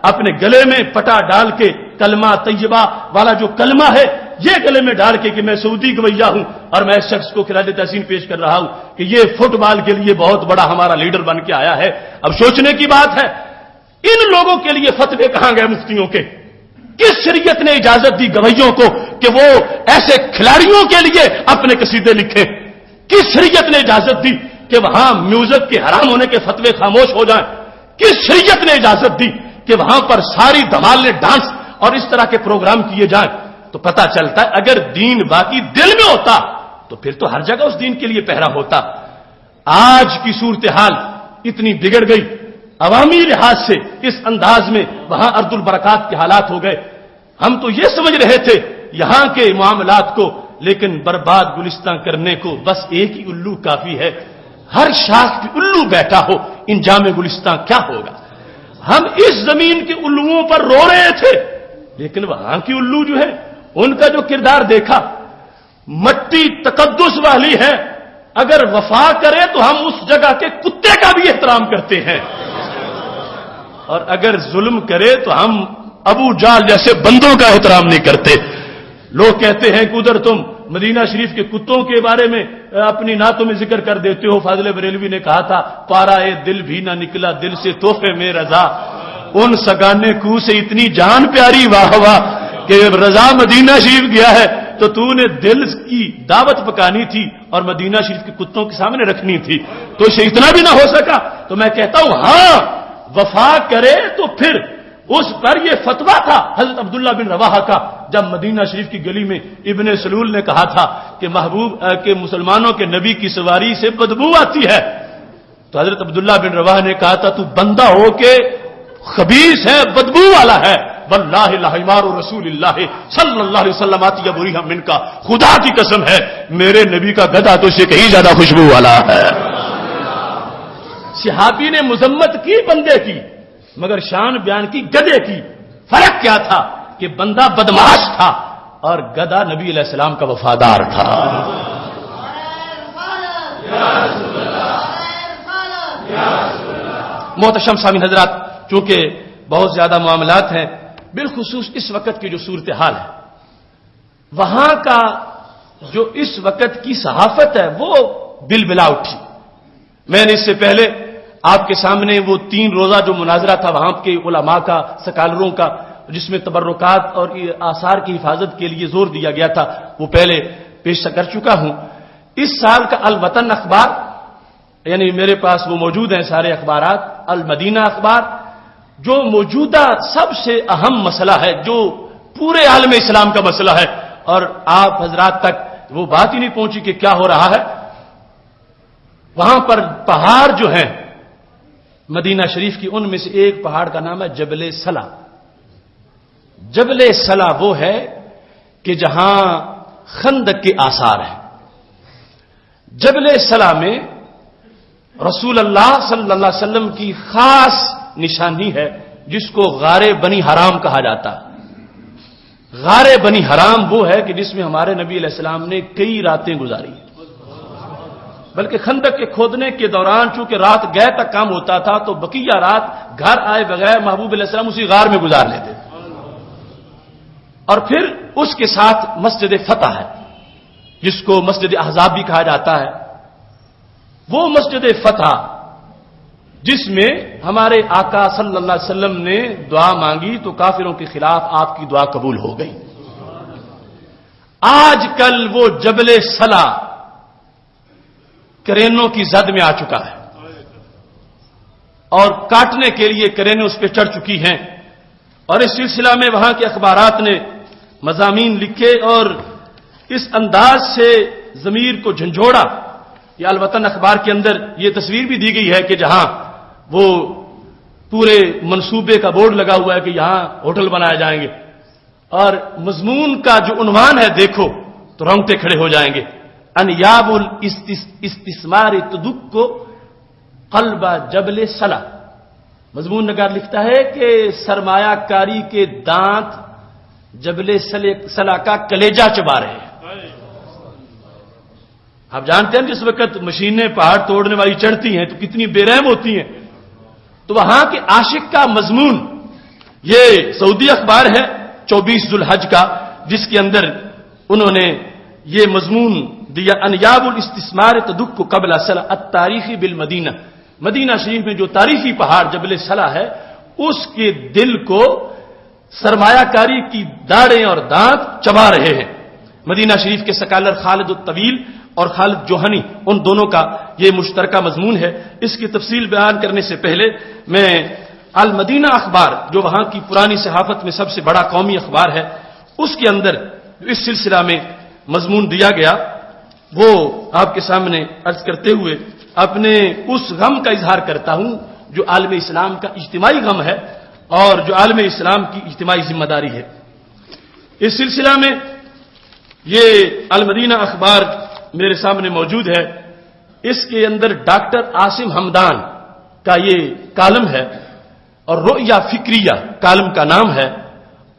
Speaker 1: اپنے گلے میں پٹا ڈال کے کلمہ طیبہ والا جو کلمہ ہے یہ گلے میں ڈال کے کہ میں سعودی گویہ ہوں اور میں اس شخص کو خراج تحسین پیش کر رہا ہوں کہ یہ فٹ بال کے لیے بہت بڑا ہمارا لیڈر بن کے آیا ہے۔ اب سوچنے کی بات ہے ان لوگوں کے لیے فتوے کہاں گئے مفتیوں کے؟ کس شریعت نے اجازت دی گویوں کو کہ وہ ایسے کھلاڑیوں کے لیے اپنے قصیدے لکھیں؟ کس شریعت نے اجازت دی کہ وہاں میوزک کے حرام ہونے کے فتوے خاموش ہو جائیں؟ کس شریعت نے اجازت دی کہ وہاں پر ساری دھمالے ڈانس اور اس طرح کے پروگرام کیے جائیں؟ تو پتہ چلتا ہے اگر دین باقی دل میں ہوتا تو پھر تو ہر جگہ اس دین کے لیے پہرا ہوتا۔ آج کی صورتحال اتنی بگڑ گئی عوامی لحاظ سے، اس انداز میں وہاں ارض البرکات کے حالات ہو گئے۔ ہم تو یہ سمجھ رہے تھے یہاں کے معاملات کو، لیکن برباد گلستان کرنے کو بس ایک ہی الو کافی ہے۔ ہر شاخ کی الو بیٹھا ہو، انجام گلستان کیا ہوگا؟ ہم اس زمین کے الوؤں پر رو رہے تھے، لیکن وہاں کی الو جو ہے ان کا جو کردار دیکھا، مٹی تقدس والی ہے، اگر وفا کرے تو ہم اس جگہ کے کتے کا بھی احترام کرتے ہیں، اور اگر ظلم کرے تو ہم ابو جال جیسے بندوں کا احترام نہیں کرتے۔ لوگ کہتے ہیں کہ ادھر تم مدینہ شریف کے کتوں کے بارے میں اپنی نعتوں میں ذکر کر دیتے ہو۔ فاضل بریلوی نے کہا تھا پارا اے دل بھی نہ نکلا دل سے تحفے میں رضا، ان سگانے کو سے اتنی جان پیاری واہ واہ کہ رضا مدینہ شریف گیا ہے تو نے دل کی دعوت پکانی تھی اور مدینہ شریف کے کتوں کے سامنے رکھنی تھی، تو اسے اتنا بھی نہ ہو سکا۔ تو میں کہتا ہوں ہاں وفا کرے تو پھر اس پر یہ فتویٰ تھا حضرت عبداللہ بن رواحہ کا، جب مدینہ شریف کی گلی میں ابن سلول نے کہا تھا کہ محبوب کے مسلمانوں کے نبی کی سواری سے بدبو آتی ہے، تو حضرت عبداللہ بن رواحہ نے کہا تھا تو بندہ ہو کے خبیث ہے، بدبو والا ہے، واللہ لحمار رسول اللہ صلی اللہ علیہ وسلم آتی بریہم من کا، خدا کی قسم ہے میرے نبی کا گدھا تو اسے کہیں زیادہ خوشبو والا ہے۔ صحابی نے مذمت کی بندے کی، مگر شان بیان کی گدھے کی۔ فرق کیا تھا کہ بندہ بدماش تھا اور گدھا نبی علیہ السلام کا وفادار تھا۔ محتشم سامعین حضرات، چونکہ بہت زیادہ معاملات ہیں، بالخصوص اس وقت کی جو صورتحال ہے، وہاں کا جو اس وقت کی صحافت ہے وہ بلبلا اٹھی۔ میں نے اس سے پہلے آپ کے سامنے وہ 3 روزہ جو مناظرہ تھا وہاں کے علماء کا، سکالروں کا، جس میں تبرکات اور آثار کی حفاظت کے لیے زور دیا گیا تھا، وہ پہلے پیش کر چکا ہوں۔ اس سال کا الوطن اخبار، یعنی میرے پاس وہ موجود ہیں سارے اخبارات، المدینہ اخبار، جو موجودہ سب سے اہم مسئلہ ہے، جو پورے عالم اسلام کا مسئلہ ہے، اور آپ حضرات تک وہ بات ہی نہیں پہنچی کہ کیا ہو رہا ہے۔ وہاں پر پہاڑ جو ہیں مدینہ شریف کی، ان میں سے ایک پہاڑ کا نام ہے جبل سلا۔ جبل سلا وہ ہے کہ جہاں خندق کے آثار ہیں۔ جبل سلا میں رسول اللہ صلی اللہ علیہ وسلم کی خاص نشانی ہے جس کو غار بنی حرام کہا جاتا ہے۔ غار بنی حرام وہ ہے کہ جس میں ہمارے نبی علیہ السلام نے کئی راتیں گزاری، بلکہ خندق کے کھودنے کے دوران چونکہ رات گئے تک کام ہوتا تھا تو بقیہ رات گھر آئے بغیر محبوب علیہ السلام اسی غار میں گزار لیتے۔ اور پھر اس کے ساتھ مسجد فتح ہے جس کو مسجد احزاب بھی کہا جاتا ہے۔ وہ مسجد فتح جس میں ہمارے آقا صلی اللہ علیہ وسلم نے دعا مانگی تو کافروں کے خلاف آپ کی دعا قبول ہو گئی۔ آج کل وہ جبل سلا کرینوں کی زد میں آ چکا ہے اور کاٹنے کے لیے کرینیں اس پہ چڑھ چکی ہیں، اور اس سلسلہ میں وہاں کے اخبارات نے مضامین لکھے اور اس انداز سے ضمیر کو جھنجھوڑا۔ یہ الوطن اخبار کے اندر یہ تصویر بھی دی گئی ہے کہ جہاں وہ
Speaker 2: پورے منصوبے کا بورڈ لگا ہوا ہے کہ یہاں ہوٹل بنائے جائیں گے، اور مضمون کا جو عنوان ہے دیکھو تو رونگٹے کھڑے ہو جائیں گے، انیاب الاستثمار تدک قلب جبل سلا. مضمون نگار لکھتا ہے کہ سرمایہ کاری کے دانت جبل سلا کا کلیجہ چبا رہے ہیں. آپ جانتے ہیں جس وقت مشینیں پہاڑ توڑنے والی چڑھتی ہیں تو کتنی بے رحم ہوتی ہیں، تو وہاں کے عاشق کا مضمون یہ سعودی اخبار ہے 24 ذوالحج کا، جس کے اندر انہوں نے یہ مضمون دیا، انیاب الاستثمار تدک قبل سلا التاریخی بالمدینہ. مدینہ شریف میں جو تاریخی پہاڑ جبل سلا ہے اس کے دل کو سرمایہ کاری کی داڑیں اور دانت چبا رہے ہیں. مدینہ شریف کے سکالر خالد الطویل اور خالد جوہنی ان دونوں کا یہ مشترکہ مضمون ہے. اس کی تفصیل بیان کرنے سے پہلے میں المدینہ اخبار جو وہاں کی پرانی صحافت میں سب سے بڑا قومی اخبار ہے، اس کے اندر اس سلسلہ میں مضمون دیا گیا وہ آپ کے سامنے عرض کرتے ہوئے اپنے اس غم کا اظہار کرتا ہوں جو عالم اسلام کا اجتماعی غم ہے اور جو عالم اسلام کی اجتماعی ذمہ داری ہے. اس سلسلہ میں یہ المدینہ اخبار میرے سامنے موجود ہے. اس کے اندر ڈاکٹر عاصم حمدان کا یہ کالم ہے اور رؤیا فکریہ کالم کا نام ہے.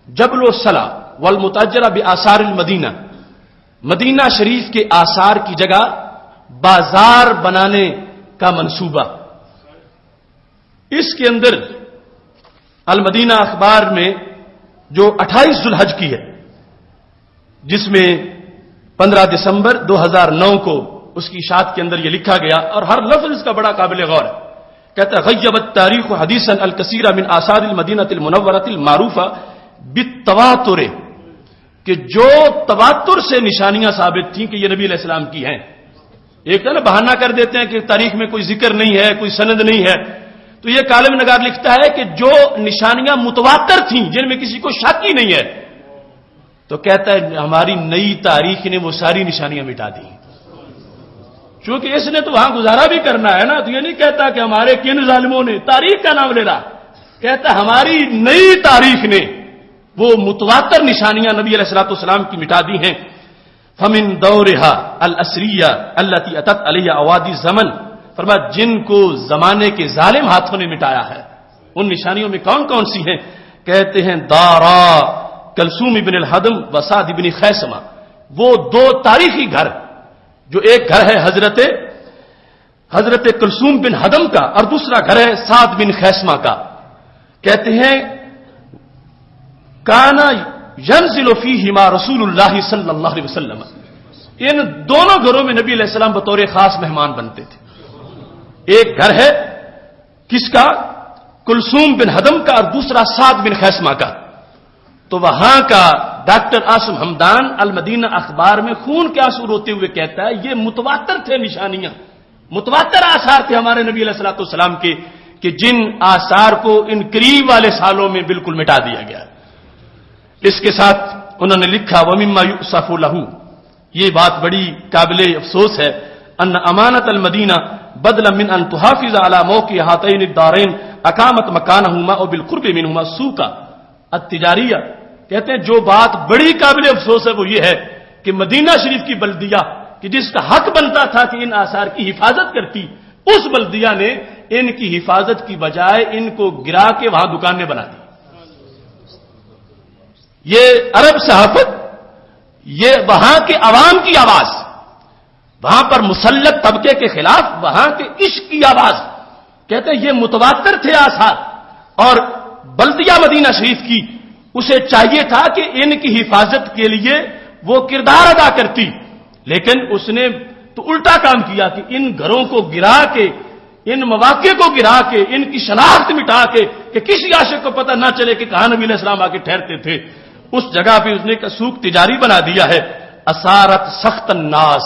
Speaker 2: جبل السلا والمتاجرہ بآثار المدینہ، مدینہ شریف کے آثار کی جگہ بازار بنانے کا منصوبہ. اس کے اندر المدینہ اخبار میں جو 28 ذوالحج کی ہے، جس میں 15 دسمبر 2009 کو اس کی اشاعت کے اندر یہ لکھا گیا اور ہر لفظ اس کا بڑا قابل غور ہے. کہتا ہے غیبت تاریخ حدیثا الکثیر من آثار المدینہ المنورۃ المعروفہ بالتواتر، کہ جو تواتر سے نشانیاں ثابت تھیں کہ یہ نبی علیہ السلام کی ہیں. ایک تو نا بہانہ کر دیتے ہیں کہ تاریخ میں کوئی ذکر نہیں ہے، کوئی سند نہیں ہے، تو یہ کالم نگار لکھتا ہے کہ جو نشانیاں متواتر تھیں جن میں کسی کو شک ہی نہیں ہے، تو کہتا ہے ہماری نئی تاریخ نے وہ ساری نشانیاں مٹا دی. چونکہ اس نے تو وہاں گزارا بھی کرنا ہے نا، تو یہ نہیں کہتا کہ ہمارے کن ظالموں نے، تاریخ کا نام لے رہا، کہتا ہماری نئی تاریخ نے وہ متواتر نشانیاں نبی علیہ الصلوۃ والسلام کی مٹا دی ہیں. فمن دورها الاسریہ التي اتت علیہ اوادی الزمن، فرمایا جن کو زمانے کے ظالم ہاتھوں نے مٹایا ہے ان نشانیوں میں کون کون سی ہیں؟ کہتے ہیں دارا کلثوم ابن الحدم و سعد ابن خیثمہ، وہ دو تاریخی گھر، جو ایک گھر ہے حضرت کلثوم بن حدم کا اور دوسرا گھر ہے سعد بن خیثمہ کا. کہتے ہیں کانا ینزل فیہما رسول اللہ صلی اللہ علیہ وسلم، ان دونوں گھروں میں نبی علیہ السلام بطور خاص مہمان بنتے تھے. ایک گھر ہے کس کا؟ کلثوم بن حدم کا اور دوسرا سعد بن خیثمہ کا. تو وہاں کا ڈاکٹر عاصم حمدان المدینہ اخبار میں خون کے آنسو روتے ہوئے کہتا ہے یہ متواتر تھے نشانیاں، متواتر آثار تھے ہمارے نبی علیہ الصلوۃ والسلام کے، کہ جن آثار کو ان قریب والے سالوں میں بالکل مٹا دیا گیا. اس کے ساتھ انہوں نے لکھا وَمِمَّا يُؤْسَفُ لَهُ، یہ بات بڑی قابل افسوس ہے، ان امانت المدینہ بدلا من ان تحافظ على موقع هاتین الدارین اقامت مکانہما وبالقرب منہما سوقا التجاریہ. کہتے ہیں جو بات بڑی قابل افسوس ہے وہ یہ ہے کہ مدینہ شریف کی بلدیہ کہ جس کا حق بنتا تھا کہ ان آثار کی حفاظت کرتی، اس بلدیہ نے ان کی حفاظت کی بجائے ان کو گرا کے وہاں دکانیں بنا دی. یہ عرب صحافت، یہ وہاں کے عوام کی آواز، وہاں پر مسلط طبقے کے خلاف وہاں کے عشق کی آواز. کہتے ہیں یہ متواتر تھے آثار، اور بلدیہ مدینہ شریف کی اسے چاہیے تھا کہ ان کی حفاظت کے لیے وہ کردار ادا کرتی، لیکن اس نے تو الٹا کام کیا کہ ان گھروں کو گرا کے، ان مواقع کو گرا کے، ان کی شناخت مٹا کے کہ کسی عاشق کو پتہ نہ چلے کہ کہاں نبی علیہ السلام آ کے ٹھہرتے تھے، اس جگہ پہ اس نے سوق تجاری بنا دیا ہے. اسارت سخت الناس،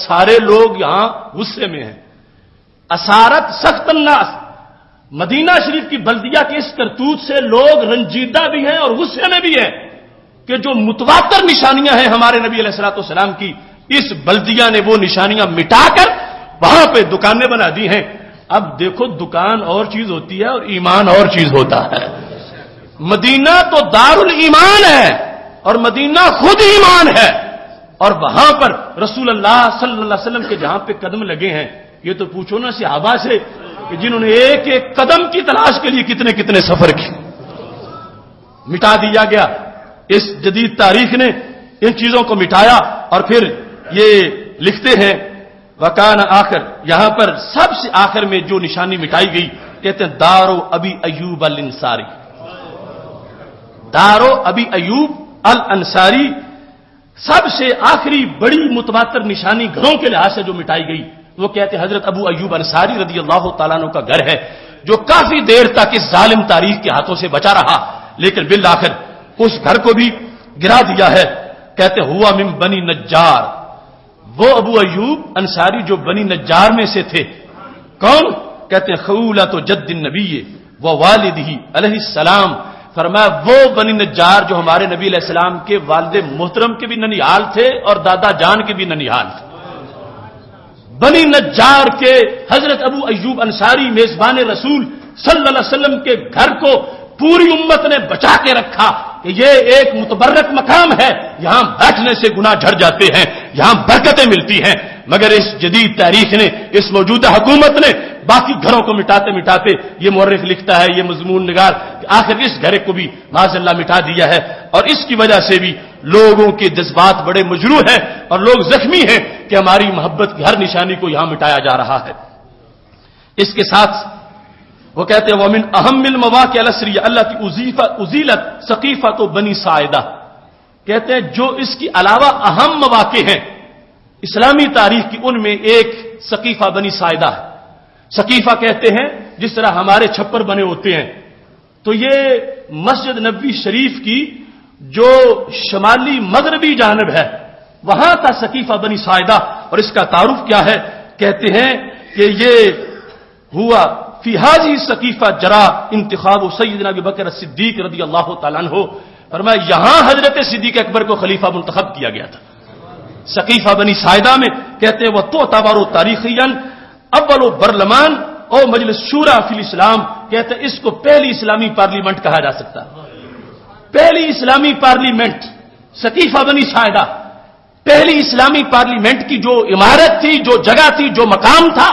Speaker 2: سارے لوگ یہاں غصے میں ہیں. اسارت سخت الناس، مدینہ شریف کی بلدیہ کی اس کرتوت سے لوگ رنجیدہ بھی ہیں اور غصے میں بھی ہیں کہ جو متواتر نشانیاں ہیں ہمارے نبی علیہ الصلوۃ والسلام کی، اس بلدیہ نے وہ نشانیاں مٹا کر وہاں پہ دکانیں بنا دی ہیں. اب دیکھو دکان اور چیز ہوتی ہے اور ایمان اور چیز ہوتا ہے. مدینہ تو دار الایمان ہے اور مدینہ خود ایمان ہے، اور وہاں پر رسول اللہ صلی اللہ علیہ وسلم کے جہاں پہ قدم لگے ہیں، یہ تو پوچھو نا صحابہ سے کہ جنہوں نے ایک ایک قدم کی تلاش کے لیے کتنے کتنے سفر کیے. مٹا دیا گیا. اس جدید تاریخ نے ان چیزوں کو مٹایا اور پھر یہ لکھتے ہیں وکان آخر، یہاں پر سب سے آخر میں جو نشانی مٹائی گئی کہتے ہیں دارو ابی ایوب الانصاری. دارو ابی ایوب الانصاری سب سے آخری بڑی متواتر نشانی گھروں کے لحاظ سے جو مٹائی گئی، وہ کہتے ہیں حضرت ابو ایوب انصاری رضی اللہ تعالیٰ عنہ کا گھر ہے، جو کافی دیر تک اس ظالم تاریخ کے ہاتھوں سے بچا رہا، لیکن بالآخر اس گھر کو بھی گرا دیا ہے. کہتے ہوا من بنی نجار، وہ ابو ایوب انصاری جو بنی نجار میں سے تھے. کون؟ کہتے ہیں خولۃ جد النبی و والدہ علیہ السلام. فرمایا وہ بنی نجار جو ہمارے نبی علیہ السلام کے والد محترم کے بھی ننیال تھے اور دادا جان کے بھی ننیال تھے. بنی نجار کے حضرت ابو ایوب انصاری میزبان رسول صلی اللہ علیہ وسلم کے گھر کو پوری امت نے بچا کے رکھا کہ یہ ایک متبرک مقام ہے، یہاں بیٹھنے سے گناہ جھڑ جاتے ہیں، یہاں برکتیں ملتی ہیں. مگر اس جدید تاریخ نے، اس موجودہ حکومت نے باقی گھروں کو مٹاتے مٹاتے، یہ مورخ لکھتا ہے، یہ مضمون نگار، کہ آخر اس گھر کو بھی معاذ اللہ مٹا دیا ہے. اور اس کی وجہ سے بھی لوگوں کے جذبات بڑے مجروح ہیں اور لوگ زخمی ہیں کہ ہماری محبت کی ہر نشانی کو یہاں مٹایا جا رہا ہے. اس کے ساتھ وہ کہتے ہیں وَمِنْ أَهَمِّ الْمَوَاقِعِ الْأَسْرِيَّةِ الَّتِي أُزِيلَتْ سَقِيفَةُ بَنِي سَاعِدَةَ. کہتے ہیں جو اس کی علاوہ اہم مواقع ہیں اسلامی تاریخ کی، ان میں ایک سقیفہ بنی ساعدہ ہے. سقیفہ کہتے ہیں جس طرح ہمارے چھپر بنے ہوتے ہیں، تو یہ مسجد نبوی شریف کی جو شمالی مغربی جانب ہے وہاں کا سقیفہ بنی ساعدہ. اور اس کا تعارف کیا ہے؟ کہتے ہیں کہ یہ ہوا فی هذه السقیفہ جرا انتخاب سیدنا ابی بکر الصدیق رضی اللہ تعالیٰ عنہ. فرمایا یہاں حضرت صدیق اکبر کو خلیفہ منتخب کیا گیا تھا. سقیفہ بنی ساعدہ میں کہتے ہیں وہ تعتبر تاریخیاً اول برلمان اور مجلس شورا فی الاسلام. کہتے ہیں اس کو پہلی اسلامی پارلیمنٹ کہا جا سکتا ہے. پہلی اسلامی پارلیمنٹ سقیفہ بنی ساعدہ، پہلی اسلامی پارلیمنٹ کی جو عمارت تھی، جو جگہ تھی، جو مقام تھا،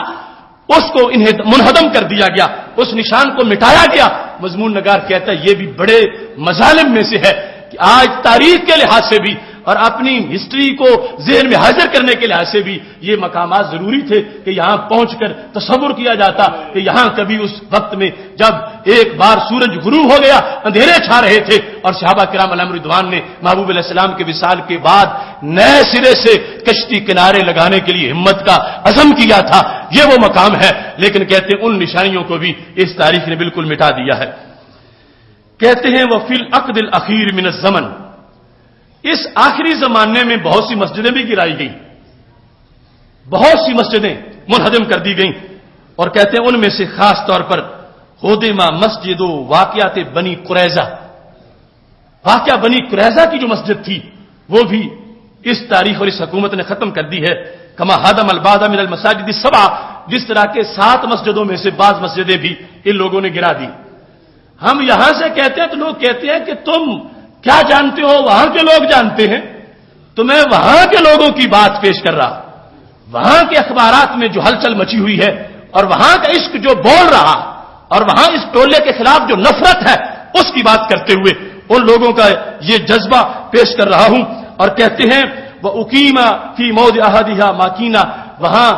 Speaker 2: اس کو انہیں منہدم کر دیا گیا، اس نشان کو مٹایا گیا. مضمون نگار کہتا ہے یہ بھی بڑے مظالم میں سے ہے کہ آج تاریخ کے لحاظ سے بھی اور اپنی ہسٹری کو ذہن میں حاضر کرنے کے لحاظ سے بھی یہ مقامات ضروری تھے کہ یہاں پہنچ کر تصور کیا جاتا کہ یہاں کبھی اس وقت میں جب ایک بار سورج غروب ہو گیا، اندھیرے چھا رہے تھے اور صحابہ کرام علیہم رضوان نے محبوب علیہ السلام کے وصال کے بعد نئے سرے سے کشتی کنارے لگانے کے لیے ہمت کا عزم کیا تھا. یہ وہ مقام ہے. لیکن کہتے ہیں ان نشانیوں کو بھی اس تاریخ نے بالکل مٹا دیا ہے. کہتے ہیں وہ فی العقد الاخیر من الزمن، اس آخری زمانے میں بہت سی مسجدیں بھی گرائی گئیں، بہت سی مسجدیں منہدم کر دی گئیں. اور کہتے ہیں ان میں سے خاص طور پر خودمہ مسجد و واقعات بنی قریظہ، واقعہ بنی قریظہ کی جو مسجد تھی وہ بھی اس تاریخ اور اس حکومت نے ختم کر دی ہے. کما ہدم البعض من المساجد السبع، جس طرح کے 7 مسجدوں میں سے بعض مسجدیں بھی ان لوگوں نے گرا دی. ہم یہاں سے کہتے ہیں تو لوگ کہتے ہیں کہ تم کیا جانتے ہو، وہاں کے لوگ جانتے ہیں. تو میں وہاں کے لوگوں کی بات پیش کر رہا، وہاں کے اخبارات میں جو ہلچل مچی ہوئی ہے اور وہاں کا عشق جو بول رہا اور وہاں اس ٹولے کے خلاف جو نفرت ہے اس کی بات کرتے ہوئے ان لوگوں کا یہ جذبہ پیش کر رہا ہوں. اور کہتے ہیں وہ اقیمہ فی موضع احدہا ماکینہ، وہاں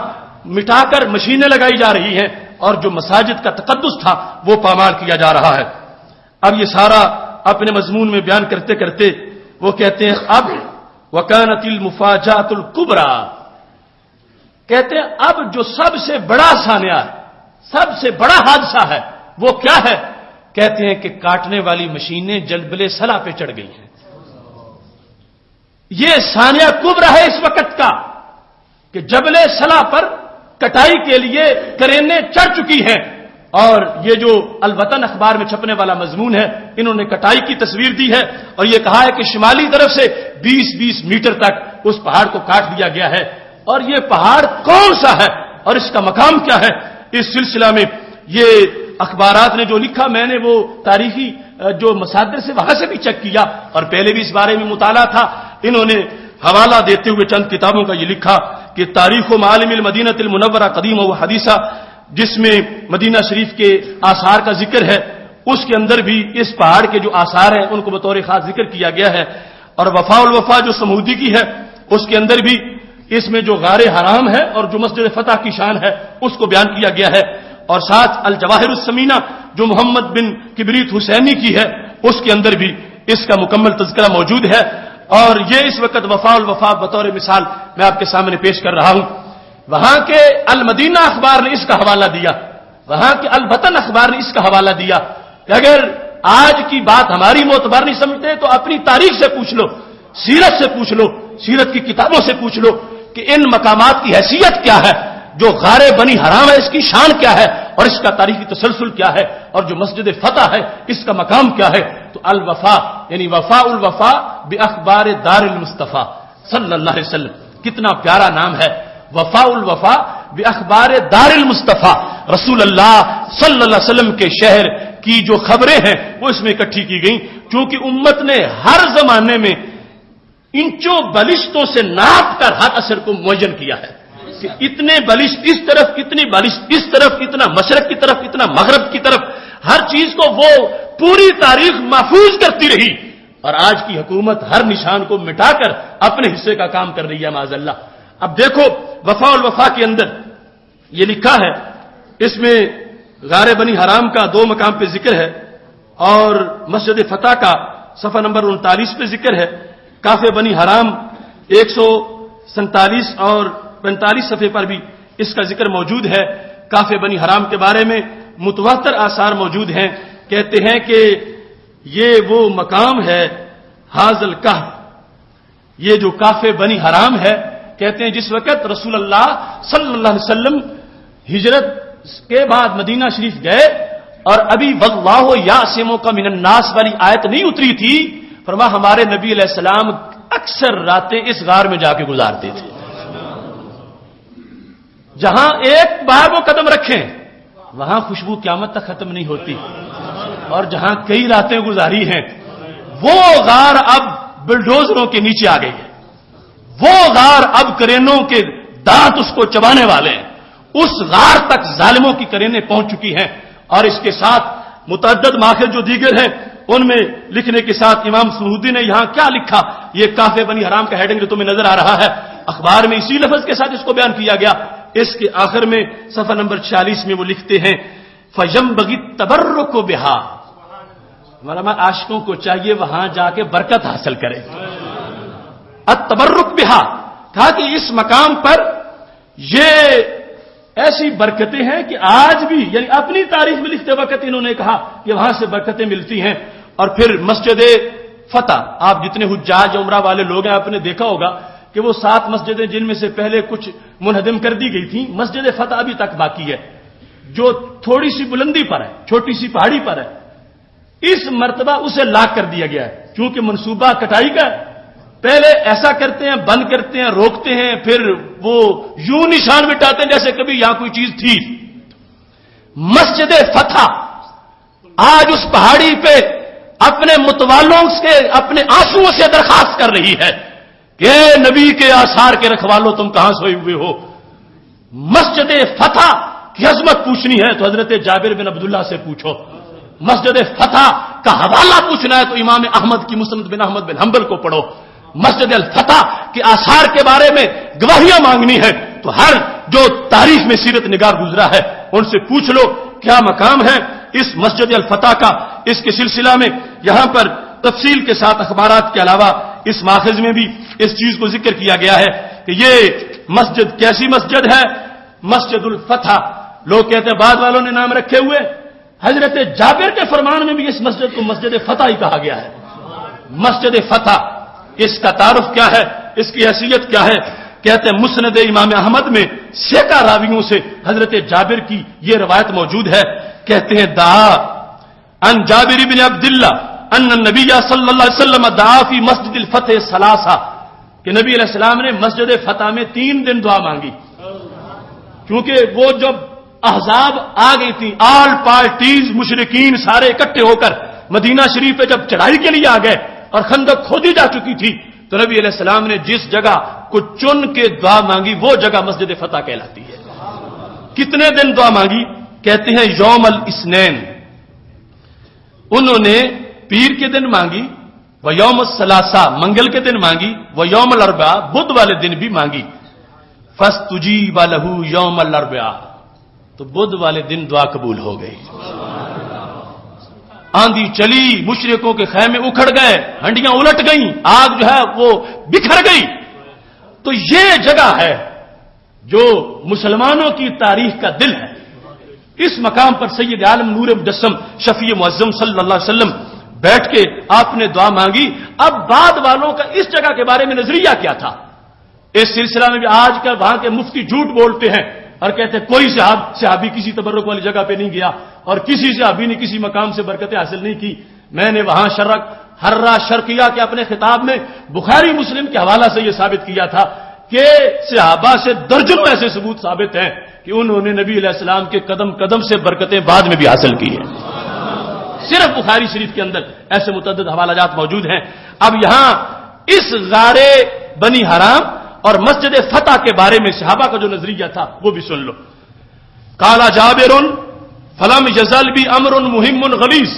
Speaker 2: مٹا کر مشینیں لگائی جا رہی ہیں اور جو مساجد کا تقدس تھا وہ پامال کیا جا رہا ہے. اب یہ سارا اپنے مضمون میں بیان کرتے کرتے وہ کہتے ہیں اب وکانت المفاجات الکبریٰ، کہتے ہیں اب جو سب سے بڑا سانحہ ہے، سب سے بڑا حادثہ ہے وہ کیا ہے؟ کہتے ہیں کہ کاٹنے والی مشینیں جبل صلا پہ چڑھ گئی ہیں. یہ سانحہ کبریٰ ہے اس وقت کا کہ جبل صلا پر کٹائی کے لیے کرینیں چڑھ چکی ہیں. اور یہ جو الوطن اخبار میں چھپنے والا مضمون ہے، انہوں نے کٹائی کی تصویر دی ہے اور یہ کہا ہے کہ شمالی طرف سے 20-20 میٹر تک اس پہاڑ کو کاٹ دیا گیا ہے. اور یہ پہاڑ کون سا ہے اور اس کا مقام کیا ہے؟ اس سلسلہ میں یہ اخبارات نے جو لکھا، میں نے وہ تاریخی جو مصادر سے وہاں سے بھی چیک کیا اور پہلے بھی اس بارے میں مطالعہ تھا. انہوں نے حوالہ دیتے ہوئے چند کتابوں کا یہ لکھا کہ تاریخ و معالم المدینہ المنورہ قدیمہ و حدیثہ، جس میں مدینہ شریف کے آثار کا ذکر ہے، اس کے اندر بھی اس پہاڑ کے جو آثار ہیں ان کو بطور خاص ذکر کیا گیا ہے. اور وفاء الوفا جو سمودی کی ہے اس کے اندر بھی اس میں جو غار حرام ہے اور جو مسجد فتح کی شان ہے اس کو بیان کیا گیا ہے. اور ساتھ الجواہر الثمینہ جو محمد بن کبریت حسینی کی ہے اس کے اندر بھی اس کا مکمل تذکرہ موجود ہے. اور یہ اس وقت وفاء الوفا بطور مثال میں آپ کے سامنے پیش کر رہا ہوں. وہاں کے المدینہ اخبار نے اس کا حوالہ دیا، وہاں کے الوطن اخبار نے اس کا حوالہ دیا کہ اگر آج کی بات ہماری معتبر نہیں سمجھتے تو اپنی تاریخ سے پوچھ لو، سیرت سے پوچھ لو، سیرت کی کتابوں سے پوچھ لو کہ ان مقامات کی حیثیت کیا ہے، جو غار بنی حرام ہے اس کی شان کیا ہے اور اس کا تاریخی تسلسل کیا ہے، اور جو مسجد فتح ہے اس کا مقام کیا ہے. تو الوفا یعنی وفاء الوفا باخبار دار المصطفیٰ صلی اللہ علیہ وسلم، کتنا پیارا نام ہے. وفاء الوفا باخبار دار المصطفیٰ، رسول اللہ صلی اللہ علیہ وسلم کے شہر کی جو خبریں ہیں وہ اس میں اکٹھی کی گئیں، کیونکہ امت نے ہر زمانے میں انچوں بلشتوں سے ناپ کر ہر اثر کو معین کیا ہے کہ اتنے بلشت اس طرف، اتنی بلشت اس طرف، اتنا مشرق کی طرف، اتنا مغرب کی طرف، ہر چیز کو وہ پوری تاریخ محفوظ کرتی رہی. اور آج کی حکومت ہر نشان کو مٹا کر اپنے حصے کا کام کر رہی ہے معاذ اللہ. اب دیکھو وفاء الوفا کے اندر یہ لکھا ہے، اس میں غار بنی حرام کا 2 مقام پہ ذکر ہے اور مسجد فتح کا صفحہ نمبر 39 پہ ذکر ہے. کاف بنی حرام 147 اور 45 صفحے پر بھی اس کا ذکر موجود ہے. کاف بنی حرام کے بارے میں متواتر آثار موجود ہیں. کہتے ہیں کہ یہ وہ مقام ہے حاضل کہف، یہ جو کاف بنی حرام ہے، کہتے ہیں جس وقت رسول اللہ صلی اللہ علیہ وسلم ہجرت کے بعد مدینہ شریف گئے اور ابھی واللہ یعصمک کا من الناس والی آیت نہیں اتری تھی، فرما ہمارے نبی علیہ السلام اکثر راتیں اس غار میں جا کے گزارتے تھے. جہاں ایک بار وہ قدم رکھیں وہاں خوشبو قیامت تک ختم نہیں ہوتی، اور جہاں کئی راتیں گزاری ہیں وہ غار اب بلڈوزروں کے نیچے آ گئی ہے، وہ غار اب کرینوں کے دانت اس کو چبانے والے ہیں. اس غار تک ظالموں کی کرینے پہنچ چکی ہیں. اور اس کے ساتھ متعدد ماخذ جو دیگر ہیں ان میں لکھنے کے ساتھ امام سمودی نے یہاں کیا لکھا، یہ کاف بنی حرام کا ہیڈنگ جو تمہیں نظر آ رہا ہے، اخبار میں اسی لفظ کے ساتھ اس کو بیان کیا گیا. اس کے آخر میں صفحہ نمبر 46 میں وہ لکھتے ہیں فَيَنبَغِي التَّبَرُّكُ بِهَا، علماء عاشقوں کو چاہیے وہاں جا کے برکت حاصل کرے. التبرک بہا، کہا کہ اس مقام پر یہ ایسی برکتیں ہیں کہ آج بھی، یعنی اپنی تاریخ میں لکھتے وقت انہوں نے کہا کہ وہاں سے برکتیں ملتی ہیں. اور پھر مسجد فتح، آپ جتنے حجاج عمرہ والے لوگ ہیں آپ نے دیکھا ہوگا کہ وہ 7 مسجدیں جن میں سے پہلے کچھ منہدم کر دی گئی تھیں، مسجد فتح ابھی تک باقی ہے جو تھوڑی سی بلندی پر ہے، چھوٹی سی پہاڑی پر ہے. اس مرتبہ اسے لاک کر دیا گیا ہے کیونکہ منصوبہ کٹائی کا ہے. پہلے ایسا کرتے ہیں، بند کرتے ہیں، روکتے ہیں، پھر وہ یوں نشان مٹاتے ہیں جیسے کبھی یہاں کوئی چیز تھی. مسجد فتح آج اس پہاڑی پہ اپنے متوالوں سے، اپنے آنسوؤں سے درخواست کر رہی ہے کہ اے نبی کے آثار کے رکھوالوں تم کہاں سوئے ہوئے ہو. مسجد فتح کی عظمت پوچھنی ہے تو حضرت جابر بن عبداللہ سے پوچھو. مسجد فتح کا حوالہ پوچھنا ہے تو امام احمد کی مسند بن احمد بن حنبل کو پڑھو. مسجد الفتح کے آثار کے بارے میں گواہیاں مانگنی ہے تو ہر جو تاریخ میں سیرت نگار گزرا ہے ان سے پوچھ لو کیا مقام ہے اس مسجد الفتح کا. اس کے سلسلہ میں یہاں پر تفصیل کے ساتھ اخبارات کے علاوہ اس ماخذ میں بھی اس چیز کو ذکر کیا گیا ہے کہ یہ مسجد کیسی مسجد ہے، مسجد الفتح. لوگ کہتے ہیں بعد والوں نے نام رکھے ہوئے، حضرت جابر کے فرمان میں بھی اس مسجد کو مسجد فتح ہی کہا گیا ہے. مسجد فتح، اس کا تعارف کیا ہے، اس کی حیثیت کیا ہے؟ کہتے ہیں مسند امام احمد میں سینکڑوں راویوں سے حضرت جابر کی یہ روایت موجود ہے. کہتے ہیں دعا ان جابر بن عبداللہ ان النبی صلی اللہ علیہ وسلم دعا فی مسجد الفتح ثلاثہ، کہ نبی علیہ السلام نے مسجد فتح میں 3 دن دعا مانگی، کیونکہ وہ جب احزاب آ گئی تھی، آل پارٹیز مشرکین سارے اکٹھے ہو کر مدینہ شریف پہ جب چڑھائی کے لیے آ گئے اور خندق کھودی جا چکی تھی، تو نبی علیہ السلام نے جس جگہ کو چن کے دعا مانگی وہ جگہ مسجد فتح کہلاتی ہے۔ کتنے دن دعا مانگی؟ کہتے ہیں یوم الاثنین، انہوں نے پیر کے دن مانگی، وہ یوم الثلاثاء منگل کے دن مانگی، وہ یوم الاربعاء بدھ والے دن بھی مانگی، فاستجیب لہ یوم الاربعاء، تو بدھ والے دن دعا قبول ہو گئی۔ آندھی چلی، مشرکوں کے خیمے اکھڑ گئے، ہنڈیاں الٹ گئیں، آگ جو ہے وہ بکھر گئی۔ تو یہ جگہ ہے جو مسلمانوں کی تاریخ کا دل ہے۔ اس مقام پر سید عالم نور مجسم شفیع معظم صلی اللہ علیہ وسلم بیٹھ کے آپ نے دعا مانگی۔ اب بعد والوں کا اس جگہ کے بارے میں نظریہ کیا تھا؟ اس سلسلہ میں بھی آج کل وہاں کے مفتی جھوٹ بولتے ہیں اور کہتے ہیں کوئی صحابی کسی تبرک والی جگہ پہ نہیں گیا اور کسی صحابی نے کسی مقام سے برکتیں حاصل نہیں کی۔ میں نے وہاں حرہ شرقیہ کے اپنے خطاب میں بخاری مسلم کے حوالہ سے یہ ثابت کیا تھا کہ صحابہ سے درجنوں ایسے ثبوت ثابت ہیں کہ انہوں نے نبی علیہ السلام کے قدم قدم سے برکتیں بعد میں بھی حاصل کی ہیں۔ صرف بخاری شریف کے اندر ایسے متعدد حوالہ جات موجود ہیں۔ اب یہاں اس غار بنی حرام اور مسجد فتح کے بارے میں صحابہ کا جو نظریہ تھا وہ بھی سن لو۔ قال جابر فلم یزل بھی امر مہم غلیظ،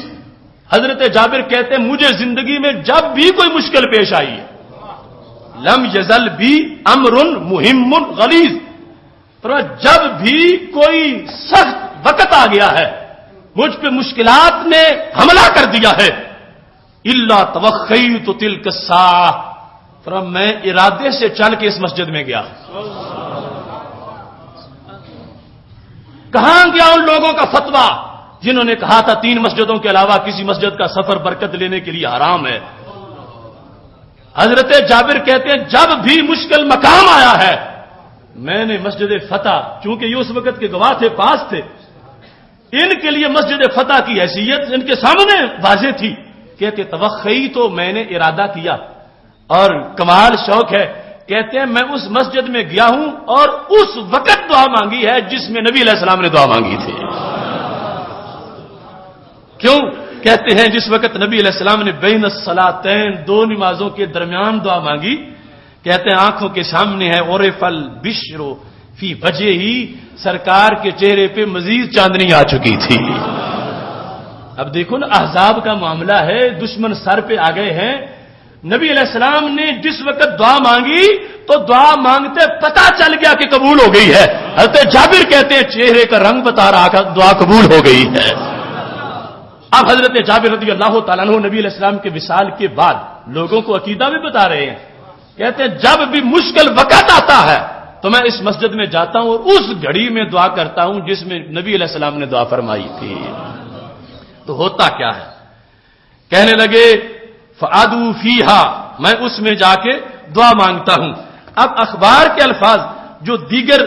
Speaker 2: حضرت جابر کہتے ہیں مجھے زندگی میں جب بھی کوئی مشکل پیش آئی ہے، لم یزل بھی امر مہم غلیظ، پر جب بھی کوئی سخت وقت آ گیا ہے، مجھ پہ مشکلات نے حملہ کر دیا ہے، الا توخیت تلک الساعہ، پر میں ارادے سے چل کے اس مسجد میں گیا۔ کہاں گیا ان لوگوں کا فتویٰ جنہوں نے کہا تھا 3 مسجدوں کے علاوہ کسی مسجد کا سفر برکت لینے کے لیے حرام ہے؟ حضرت جابر کہتے ہیں جب بھی مشکل مقام آیا ہے میں نے مسجد فتح، چونکہ یہ اس وقت کے گواہ تھے، پاس تھے، ان کے لیے مسجد فتح کی حیثیت ان کے سامنے واضح تھی۔ کہتے توخی تو میں نے ارادہ کیا، اور کمال شوق ہے، کہتے ہیں میں اس مسجد میں گیا ہوں اور اس وقت دعا مانگی ہے جس میں نبی علیہ السلام نے دعا مانگی تھی۔ کیوں؟ کہتے ہیں جس وقت نبی علیہ السلام نے بین الصلاتین 2 نمازوں کے درمیان دعا مانگی، کہتے ہیں آنکھوں کے سامنے ہے عرف البشر فی وجہہ، سرکار کے چہرے پہ مزید چاندنی آ چکی تھی۔ اب دیکھو نا احزاب کا معاملہ ہے، دشمن سر پہ آ گئے ہیں، نبی علیہ السلام نے جس وقت دعا مانگی تو دعا مانگتے پتہ چل گیا کہ قبول ہو گئی ہے۔ حضرت جابر کہتے ہیں چہرے کا رنگ بتا رہا کہ دعا قبول ہو گئی ہے۔ اب حضرت جابر رضی اللہ تعالیٰ عنہ نبی علیہ السلام کے وصال کے بعد لوگوں کو عقیدہ بھی بتا رہے ہیں، کہتے ہیں جب بھی مشکل وقت آتا ہے تو میں اس مسجد میں جاتا ہوں اور اس گھڑی میں دعا کرتا ہوں جس میں نبی علیہ السلام نے دعا فرمائی تھی۔ تو ہوتا کیا ہے؟ کہنے لگے فعادوا فیہا، میں اس میں جا کے دعا مانگتا ہوں۔ اب اخبار کے الفاظ جو دیگر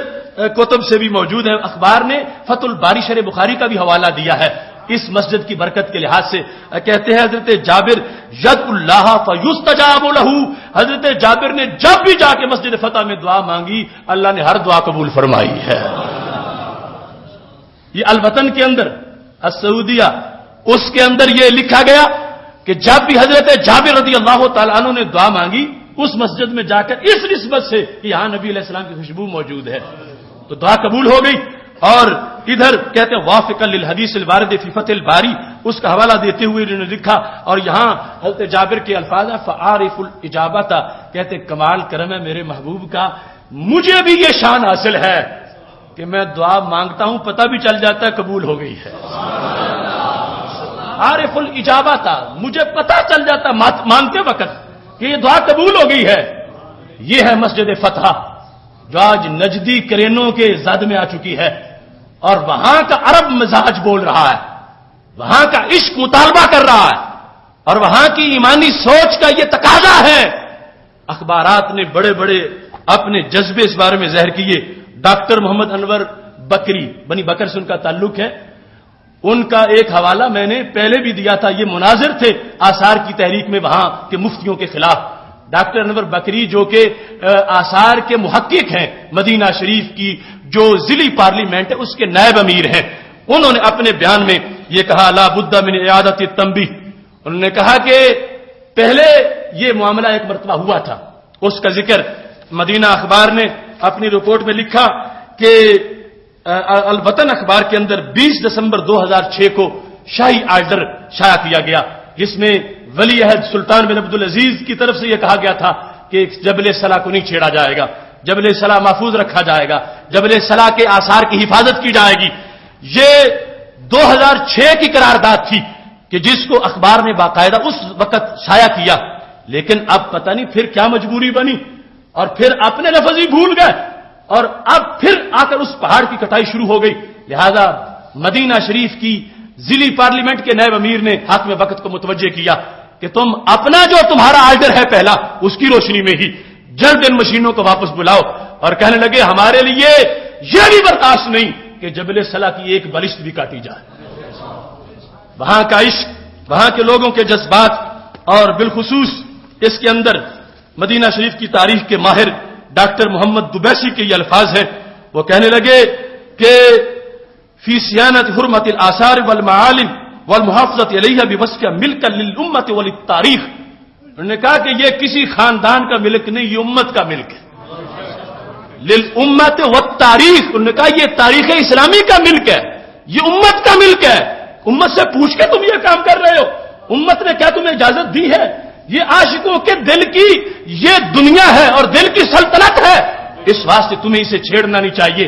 Speaker 2: کتب سے بھی موجود ہیں، اخبار نے فتح الباری شرح بخاری کا بھی حوالہ دیا ہے اس مسجد کی برکت کے لحاظ سے۔ کہتے ہیں حضرت جابر ید اللہ فیستجاب لہ، حضرت جابر نے جب بھی جا کے مسجد فتح میں دعا مانگی اللہ نے ہر دعا قبول فرمائی ہے۔ یہ الوطن کے اندر السعودیہ اس کے اندر یہ لکھا گیا کہ جب بھی حضرت جابر رضی اللہ تعالیٰ عنہ نے دعا مانگی اس مسجد میں جا کر اس نسبت سے کہ یہاں نبی علیہ السلام کی خوشبو موجود ہے تو دعا قبول ہو گئی۔ اور ادھر کہتے ہیں وافقا للحدیث الوارد فی فتح الباری، اس کا حوالہ دیتے ہوئے انہوں نے لکھا، اور یہاں حضرت جابر کے الفاظ ہیں فعارف الاجابۃ، کہتے ہیں کمال کرم ہے میرے محبوب کا، مجھے بھی یہ شان حاصل ہے کہ میں دعا مانگتا ہوں پتہ بھی چل جاتا ہے قبول ہو گئی ہے۔ عارف الاجابۃ، مجھے پتہ چل جاتا مانگتے وقت کہ یہ دعا قبول ہو گئی ہے۔ یہ ہے مسجد فتح جو آج نجدی کرینوں کے زد میں آ چکی ہے اور وہاں کا عرب مزاج بول رہا ہے، وہاں کا عشق مطالبہ کر رہا ہے اور وہاں کی ایمانی سوچ کا یہ تقاضا ہے۔ اخبارات نے بڑے بڑے اپنے جذبے اس بارے میں ظاہر کیے۔ ڈاکٹر محمد انور بکری، بنی بکر سے ان کا تعلق ہے، ان کا ایک حوالہ میں نے پہلے بھی دیا تھا، یہ مناظر تھے آثار کی تحریک میں وہاں کے مفتیوں کے خلاف۔ ڈاکٹر انور بکری جو کہ آثار کے محقق ہیں، مدینہ شریف کی جو ضلعی پارلیمنٹ ہے اس کے نائب امیر ہیں، انہوں نے اپنے بیان میں یہ کہا لا بد من اعادۃ التنبیہ، انہوں نے کہا کہ پہلے یہ معاملہ ایک مرتبہ ہوا تھا، اس کا ذکر مدینہ اخبار نے اپنی رپورٹ میں لکھا کہ الوطن اخبار کے اندر 20 دسمبر 2006 کو شاہی آرڈر شائع کیا گیا، جس میں ولی عہد سلطان بن عبدالعزیز کی طرف سے یہ کہا گیا تھا کہ جبل صلاح کو نہیں چھیڑا جائے گا، جبل صلاح محفوظ رکھا جائے گا، جبل صلاح کے آثار کی حفاظت کی جائے گی۔ یہ 2006 کی قرارداد تھی کہ جس کو اخبار نے باقاعدہ اس وقت شائع کیا، لیکن اب پتہ نہیں پھر کیا مجبوری بنی اور پھر اپنے لفظ ہی بھول گئے، اور اب پھر آ کر اس پہاڑ کی کٹائی شروع ہو گئی۔ لہذا مدینہ شریف کی ضلعی پارلیمنٹ کے نائب امیر نے حاکم وقت کو متوجہ کیا کہ تم اپنا جو تمہارا آرڈر ہے پہلا، اس کی روشنی میں ہی جلد ان مشینوں کو واپس بلاؤ، اور کہنے لگے ہمارے لیے یہ بھی برداشت نہیں کہ جبل صلاح کی ایک بلشت بھی کاٹی جائے۔ وہاں کا عشق، وہاں کے لوگوں کے جذبات، اور بالخصوص اس کے اندر مدینہ شریف کی تاریخ کے ماہر ڈاکٹر محمد دبیسی کے یہ الفاظ ہیں، وہ کہنے لگے کہ فی صیانت حرمت الاثار والمعالم والمحافظت علیہ بوصفہ ملکا للامت وللتاریخ، انہوں نے کہا کہ یہ کسی خاندان کا ملک نہیں، یہ امت کا ملک ہے۔ للامت والتاریخ، انہوں نے کہا یہ تاریخ اسلامی کا ملک ہے، یہ امت کا ملک ہے۔ امت سے پوچھ کے تم یہ کام کر رہے ہو؟ امت نے کیا تمہیں اجازت دی ہے؟ یہ عاشقوں کے دل کی یہ دنیا ہے اور دل کی سلطنت ہے، اس واسطے تمہیں اسے چھیڑنا نہیں چاہیے۔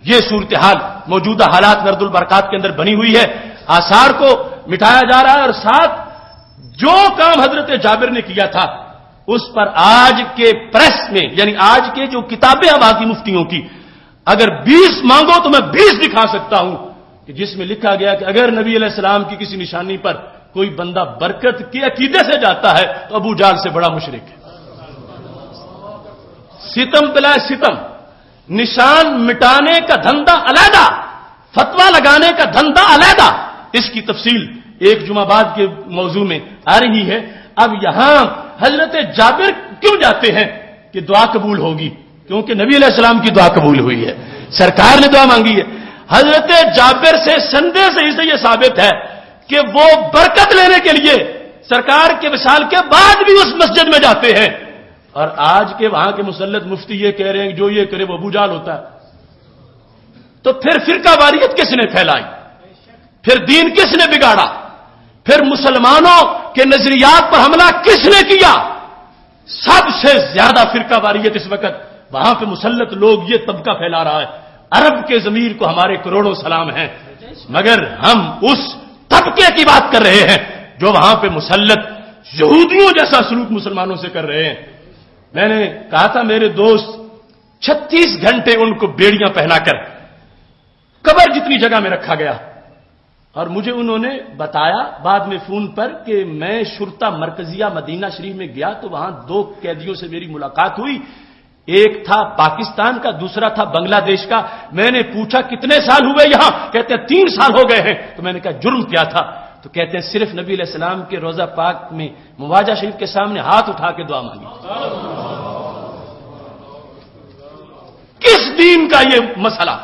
Speaker 2: یہ صورتحال موجودہ حالات نرد البرکات کے اندر بنی ہوئی ہے، آثار کو مٹایا جا رہا ہے، اور ساتھ جو کام حضرت جابر نے کیا تھا اس پر آج کے پریس میں، یعنی آج کے جو کتابیں ہیں باقی مفتیوں کی، اگر 20 مانگو تو میں 20 دکھا سکتا ہوں کہ جس میں لکھا گیا کہ اگر نبی علیہ السلام کی کسی نشانی پر کوئی بندہ برکت کے عقیدے سے جاتا ہے تو ابو جہل سے بڑا مشرک ہے۔ ستم بلا ستم، نشان مٹانے کا دھندا علیحدہ، فتویٰ لگانے کا دھندا علیحدہ، اس کی تفصیل ایک جمعہ بعد کے موضوع میں آ رہی ہے۔ اب یہاں حضرت جابر کیوں جاتے ہیں کہ دعا قبول ہوگی؟ کیونکہ نبی علیہ السلام کی دعا قبول ہوئی ہے، سرکار نے دعا مانگی ہے۔ حضرت جابر سے سندے سے اسے یہ ثابت ہے کہ وہ برکت لینے کے لیے سرکار کے وصال کے بعد بھی اس مسجد میں جاتے ہیں، اور آج کے وہاں کے مسلط مفتی یہ کہہ رہے ہیں کہ جو یہ کرے وہ ابو جہل ہوتا ہے۔ تو پھر فرقہ واریت کس نے پھیلائی؟ پھر دین کس نے بگاڑا؟ پھر مسلمانوں کے نظریات پر حملہ کس نے کیا؟ سب سے زیادہ فرقہ واریت اس وقت وہاں پہ مسلط لوگ یہ طبقہ پھیلا رہا ہے۔ عرب کے ضمیر کو ہمارے کروڑوں سلام ہیں، مگر ہم اس طبقے کی بات کر رہے ہیں جو وہاں پہ مسلط یہودیوں جیسا سلوک مسلمانوں سے کر رہے ہیں۔ میں نے کہا تھا میرے دوست 36 گھنٹے ان کو بیڑیاں پہنا کر قبر جتنی جگہ میں رکھا گیا، اور مجھے انہوں نے بتایا بعد میں فون پر کہ میں شرطہ مرکزیہ مدینہ شریف میں گیا تو وہاں 2 قیدیوں سے میری ملاقات ہوئی، ایک تھا پاکستان کا، دوسرا تھا بنگلہ دیش کا۔ میں نے پوچھا کتنے سال ہوئے یہاں؟ کہتے ہیں 3 سال ہو گئے ہیں۔ تو میں نے کہا جرم کیا تھا؟ تو کہتے ہیں صرف نبی علیہ السلام کے روضہ پاک میں مواجہ شریف کے سامنے ہاتھ اٹھا کے دعا مانگی۔ کس دین کا یہ مسئلہ،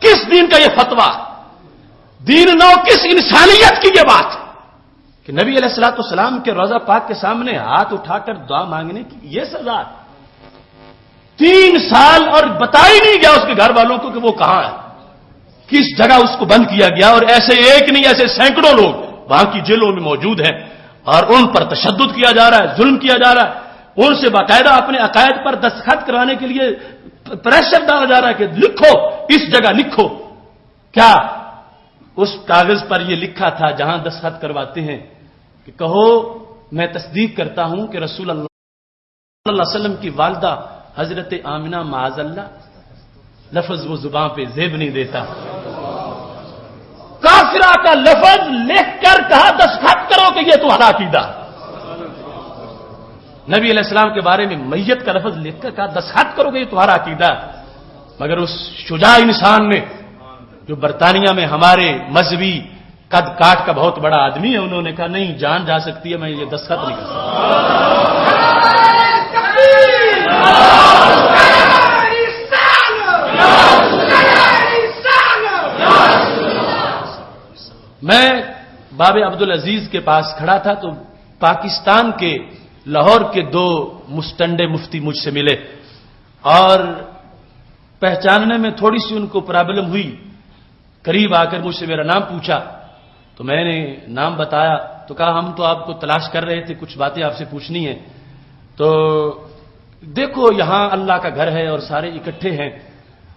Speaker 2: کس دین کا یہ فتویٰ؟ دین نو کس انسانیت کی یہ بات کہ نبی علیہ الصلوۃ والسلام کے روضہ پاک کے سامنے ہاتھ اٹھا کر دعا مانگنے کی یہ سزا؟ 3 سال اور بتا ہی نہیں گیا اس کے گھر والوں کو کہ وہ کہاں ہے، کس جگہ اس کو بند کیا گیا، اور ایسے ایک نہیں ایسے سینکڑوں لوگ وہاں کی جیلوں میں موجود ہیں، اور ان پر تشدد کیا جا رہا ہے، ظلم کیا جا رہا ہے، ان سے باقاعدہ اپنے عقائد پر دستخط کرانے کے لیے پریشر ڈالا جا رہا ہے کہ لکھو، اس جگہ لکھو۔ کیا اس کاغذ پر یہ لکھا تھا جہاں دستخط کرواتے ہیں کہ کہو میں تصدیق کرتا ہوں کہ رسول اللہ صلی اللہ علیہ وسلم کی والدہ حضرت آمنہ معاذ اللہ، لفظ وہ زبان پہ زیب نہیں دیتا، کافرہ کا لفظ لکھ کر کہا دستخط کرو کہ یہ تمہارا عقیدہ۔ نبی علیہ السلام کے بارے میں میت کا لفظ لکھ کر کہا دستخط کرو کہ یہ تمہارا عقیدہ۔ مگر اس شجاع انسان نے جو برطانیہ میں ہمارے مذہبی قد کاٹ کا بہت بڑا آدمی ہے، انہوں نے کہا نہیں جان جا سکتی ہے، میں یہ دستخط نہیں کر سکتا۔ باب عبدالعزیز کے پاس کھڑا تھا تو پاکستان کے لاہور کے 2 مستنڈے مفتی مجھ سے ملے اور پہچاننے میں تھوڑی سی ان کو پرابلم ہوئی. قریب آ کر مجھ سے میرا نام پوچھا تو میں نے نام بتایا تو کہا ہم تو آپ کو تلاش کر رہے تھے, کچھ باتیں آپ سے پوچھنی ہیں. تو دیکھو یہاں اللہ کا گھر ہے اور سارے اکٹھے ہیں,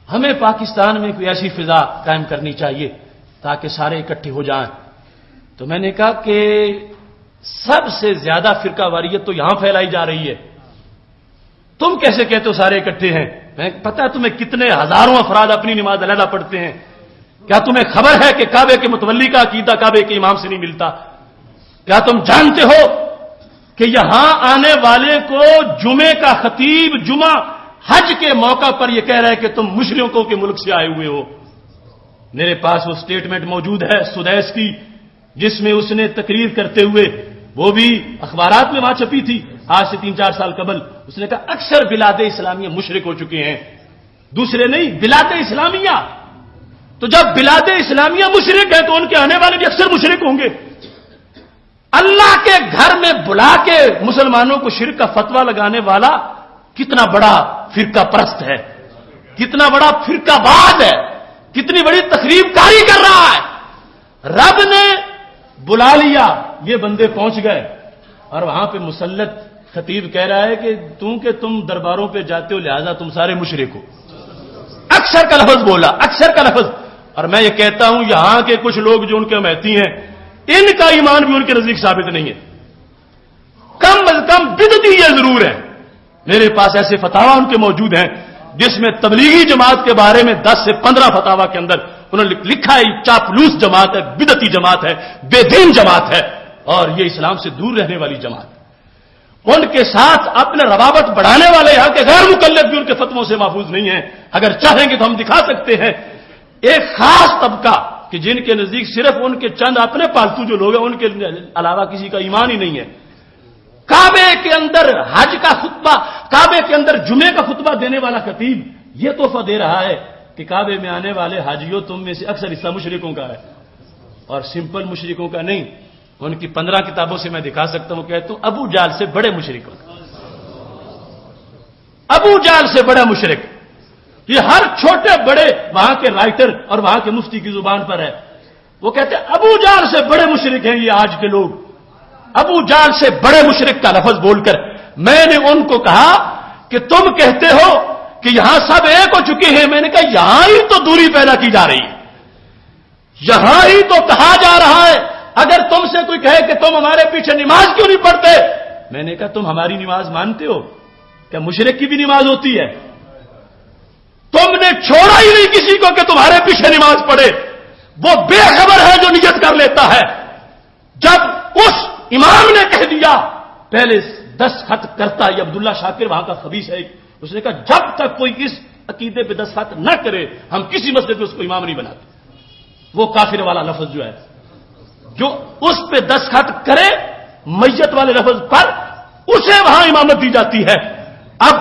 Speaker 2: ہمیں پاکستان میں کوئی ایسی فضا قائم کرنی چاہیے تاکہ سارے اکٹھے ہو جائیں. تو میں نے کہا کہ سب سے زیادہ فرقہ واریت تو یہاں پھیلائی جا رہی ہے, تم کیسے کہتے ہو سارے اکٹھے ہیں؟ میں پتہ ہے تمہیں کتنے ہزاروں افراد اپنی نماز علیحدہ پڑھتے ہیں, کیا تمہیں خبر ہے کہ کعبے کے متولی کا عقیدہ کعبے کے امام سے نہیں ملتا؟ کیا تم جانتے ہو کہ یہاں آنے والے کو جمعے کا خطیب جمعہ حج کے موقع پر یہ کہہ رہا ہے کہ تم مشرکوں کے ملک سے آئے ہوئے ہو؟ میرے پاس وہ سٹیٹمنٹ موجود ہے سدیس کی, جس میں اس نے تقریر کرتے ہوئے, وہ بھی اخبارات میں وہاں چھپی تھی آج سے 3-4 سال قبل, اس نے کہا اکثر بلاد اسلامیہ مشرک ہو چکے ہیں, دوسرے نہیں بلاد اسلامیہ. تو جب بلاد اسلامیہ مشرک ہے تو ان کے آنے والے بھی اکثر مشرک ہوں گے. اللہ کے گھر میں بلا کے مسلمانوں کو شرک کا فتویٰ لگانے والا کتنا بڑا فرقہ پرست ہے, کتنا بڑا فرقہ باز ہے, کتنی بڑی تخریب کاری کر رہا ہے. رب نے بلا لیا, یہ بندے پہنچ گئے اور وہاں پہ مسلط خطیب کہہ رہا ہے کہ تم درباروں پہ جاتے ہو لہذا تم سارے مشرک ہو. اکثر کا لفظ بولا, اکثر کا لفظ. اور میں یہ کہتا ہوں یہاں کے کچھ لوگ جو ان کے امیتی ہیں ان کا ایمان بھی ان کے نزدیک ثابت نہیں ہے, کم از کم بدعتی یہ ضرور ہے. میرے پاس ایسے فتاوا ان کے موجود ہیں جس میں تبلیغی جماعت کے بارے میں 10 سے 15 فتاوا کے اندر انہوں نے لکھا ہے چاپلوس جماعت ہے, بدعتی جماعت ہے, بے دین جماعت ہے اور یہ اسلام سے دور رہنے والی جماعت ہے. ان کے ساتھ اپنے روابط بڑھانے والے یہاں کے غیر مکلف بھی ان کے فتووں سے محفوظ نہیں ہیں. اگر چاہیں گے تو ہم دکھا سکتے ہیں ایک خاص طبقہ کہ جن کے نزدیک صرف ان کے چند اپنے پالتو جو لوگ ہیں ان کے علاوہ کسی کا ایمان ہی نہیں ہے. کعبے کے اندر حج کا خطبہ, کعبے کے اندر جمعے کا خطبہ دینے والا خطیب یہ تحفہ دے رہا ہے کہ کعبے میں آنے والے حاجیوں تم میں سے اکثر حصہ مشرکوں کا ہے اور سمپل مشرکوں کا نہیں. ان کی 15 کتابوں سے میں دکھا سکتا ہوں, کہتا ہوں ابو جال سے بڑے مشرکوں کا, ابو جال سے بڑا مشرک. یہ ہر چھوٹے بڑے وہاں کے رائٹر اور وہاں کے مفتی کی زبان پر ہے. وہ کہتے ہیں ابو جال سے بڑے مشرک ہیں یہ آج کے لوگ. ابو جال سے بڑے مشرک کا لفظ بول کر میں نے ان کو کہا کہ تم کہتے ہو کہ یہاں سب ایک ہو چکے ہیں. میں نے کہا یہاں ہی تو دوری پیدا کی جا رہی ہے, یہاں ہی تو کہا جا رہا ہے اگر تم سے کوئی کہے کہ تم ہمارے پیچھے نماز کیوں نہیں پڑھتے, میں نے کہا تم ہماری نماز مانتے ہو کیا؟ مشرک کی بھی نماز ہوتی ہے. تم نے چھوڑا ہی نہیں کسی کو کہ تمہارے پیچھے نماز پڑھے. وہ بے خبر ہے جو نیت کر لیتا ہے. جب اس امام نے کہہ دیا پہلے دستخط کرتا, یہ عبداللہ شاکر وہاں کا خبیث ہے, اس نے کہا جب تک کوئی اس عقیدے پہ دستخط نہ کرے ہم کسی مسئلے پہ اس کو امام نہیں بناتے. وہ کافر والا لفظ جو ہے جو اس پہ دستخط کرے میت والے لفظ پر اسے وہاں امامت دی جاتی ہے. اب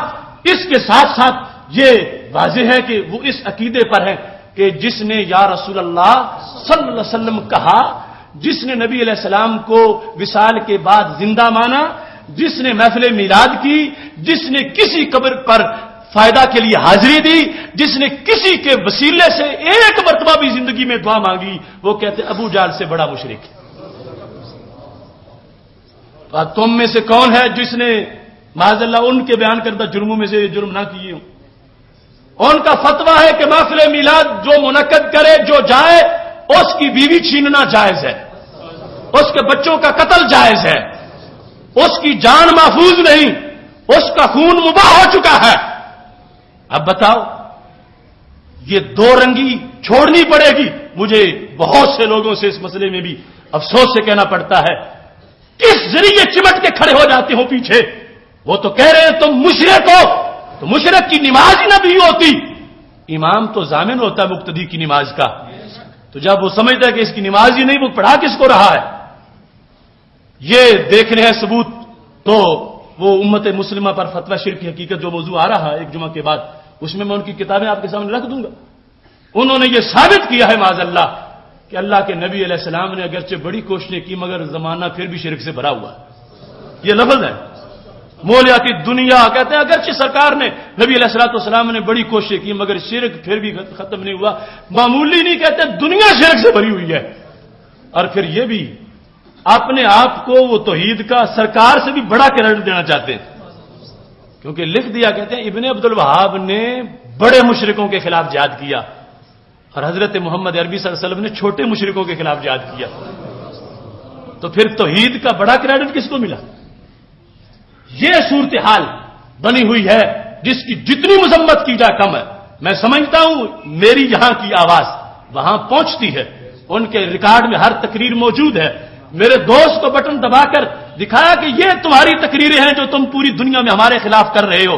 Speaker 2: اس کے ساتھ ساتھ یہ واضح ہے کہ وہ اس عقیدے پر ہے کہ جس نے یا رسول اللہ صلی اللہ علیہ وسلم کہا, جس نے نبی علیہ السلام کو وصال کے بعد زندہ مانا, جس نے محفل میلاد کی, جس نے کسی قبر پر فائدہ کے لیے حاضری دی, جس نے کسی کے وسیلے سے ایک مرتبہ بھی زندگی میں دعا مانگی, وہ کہتے ابو جال سے بڑا مشرک ہے. تم میں سے کون ہے جس نے معاذ اللہ ان کے بیان کردہ جرموں میں سے جرم نہ کیے ہوں؟ ان کا فتویٰ ہے کہ محفل میلاد جو منعقد کرے جو جائے اس کی بیوی چھیننا جائز ہے, اس کے بچوں کا قتل جائز ہے, اس کی جان محفوظ نہیں, اس کا خون مباح ہو چکا ہے. اب بتاؤ یہ دو رنگی چھوڑنی پڑے گی. مجھے بہت سے لوگوں سے اس مسئلے میں بھی افسوس سے کہنا پڑتا ہے کس ذریعے چمٹ کے کھڑے ہو جاتے ہو پیچھے. وہ تو کہہ رہے ہیں تم مشرک ہو, تو مشرک کی نماز ہی نہ بھی ہوتی. امام تو ضامن ہوتا ہے مقتدی کی نماز کا, تو جب وہ سمجھتا ہے کہ اس کی نماز ہی نہیں, وہ پڑھا کس کو رہا ہے. یہ دیکھنے ہیں ثبوت تو وہ امت مسلمہ پر فتویٰ شرک کی حقیقت جو موضوع آ رہا ہے ایک جمعہ کے بعد, اس میں ان کی کتابیں آپ کے سامنے رکھ دوں گا. انہوں نے یہ ثابت کیا ہے معاذ اللہ کہ اللہ کے نبی علیہ السلام نے اگرچہ بڑی کوششیں کی مگر زمانہ پھر بھی شرک سے بھرا ہوا ہے. یہ لفظ ہے. مولیاتی دنیا کہتے ہیں اگرچہ سرکار نے نبی علیہ الصلوۃ والسلام نے بڑی کوششیں کی مگر شرک پھر بھی ختم نہیں ہوا. معمولی نہیں کہتے, دنیا شرک سے بھری ہوئی ہے. اور پھر یہ بھی اپنے آپ کو وہ توحید کا سرکار سے بھی بڑا کریڈٹ دینا چاہتے ہیں, کیونکہ لکھ دیا کہتے ہیں ابن عبد الوہاب نے بڑے مشرکوں کے خلاف جہاد کیا اور حضرت محمد عربی صلی اللہ علیہ وسلم نے چھوٹے مشرکوں کے خلاف جہاد کیا. تو پھر توحید کا بڑا کریڈٹ کس کو ملا؟ یہ صورتحال بنی ہوئی ہے جس کی جتنی مذمت کی جائے کم ہے. میں سمجھتا ہوں میری یہاں کی آواز وہاں پہنچتی ہے, ان کے ریکارڈ میں ہر تقریر موجود ہے. میرے دوست کو بٹن دبا کر دکھایا کہ یہ تمہاری تقریریں ہیں جو تم پوری دنیا میں ہمارے خلاف کر رہے ہو.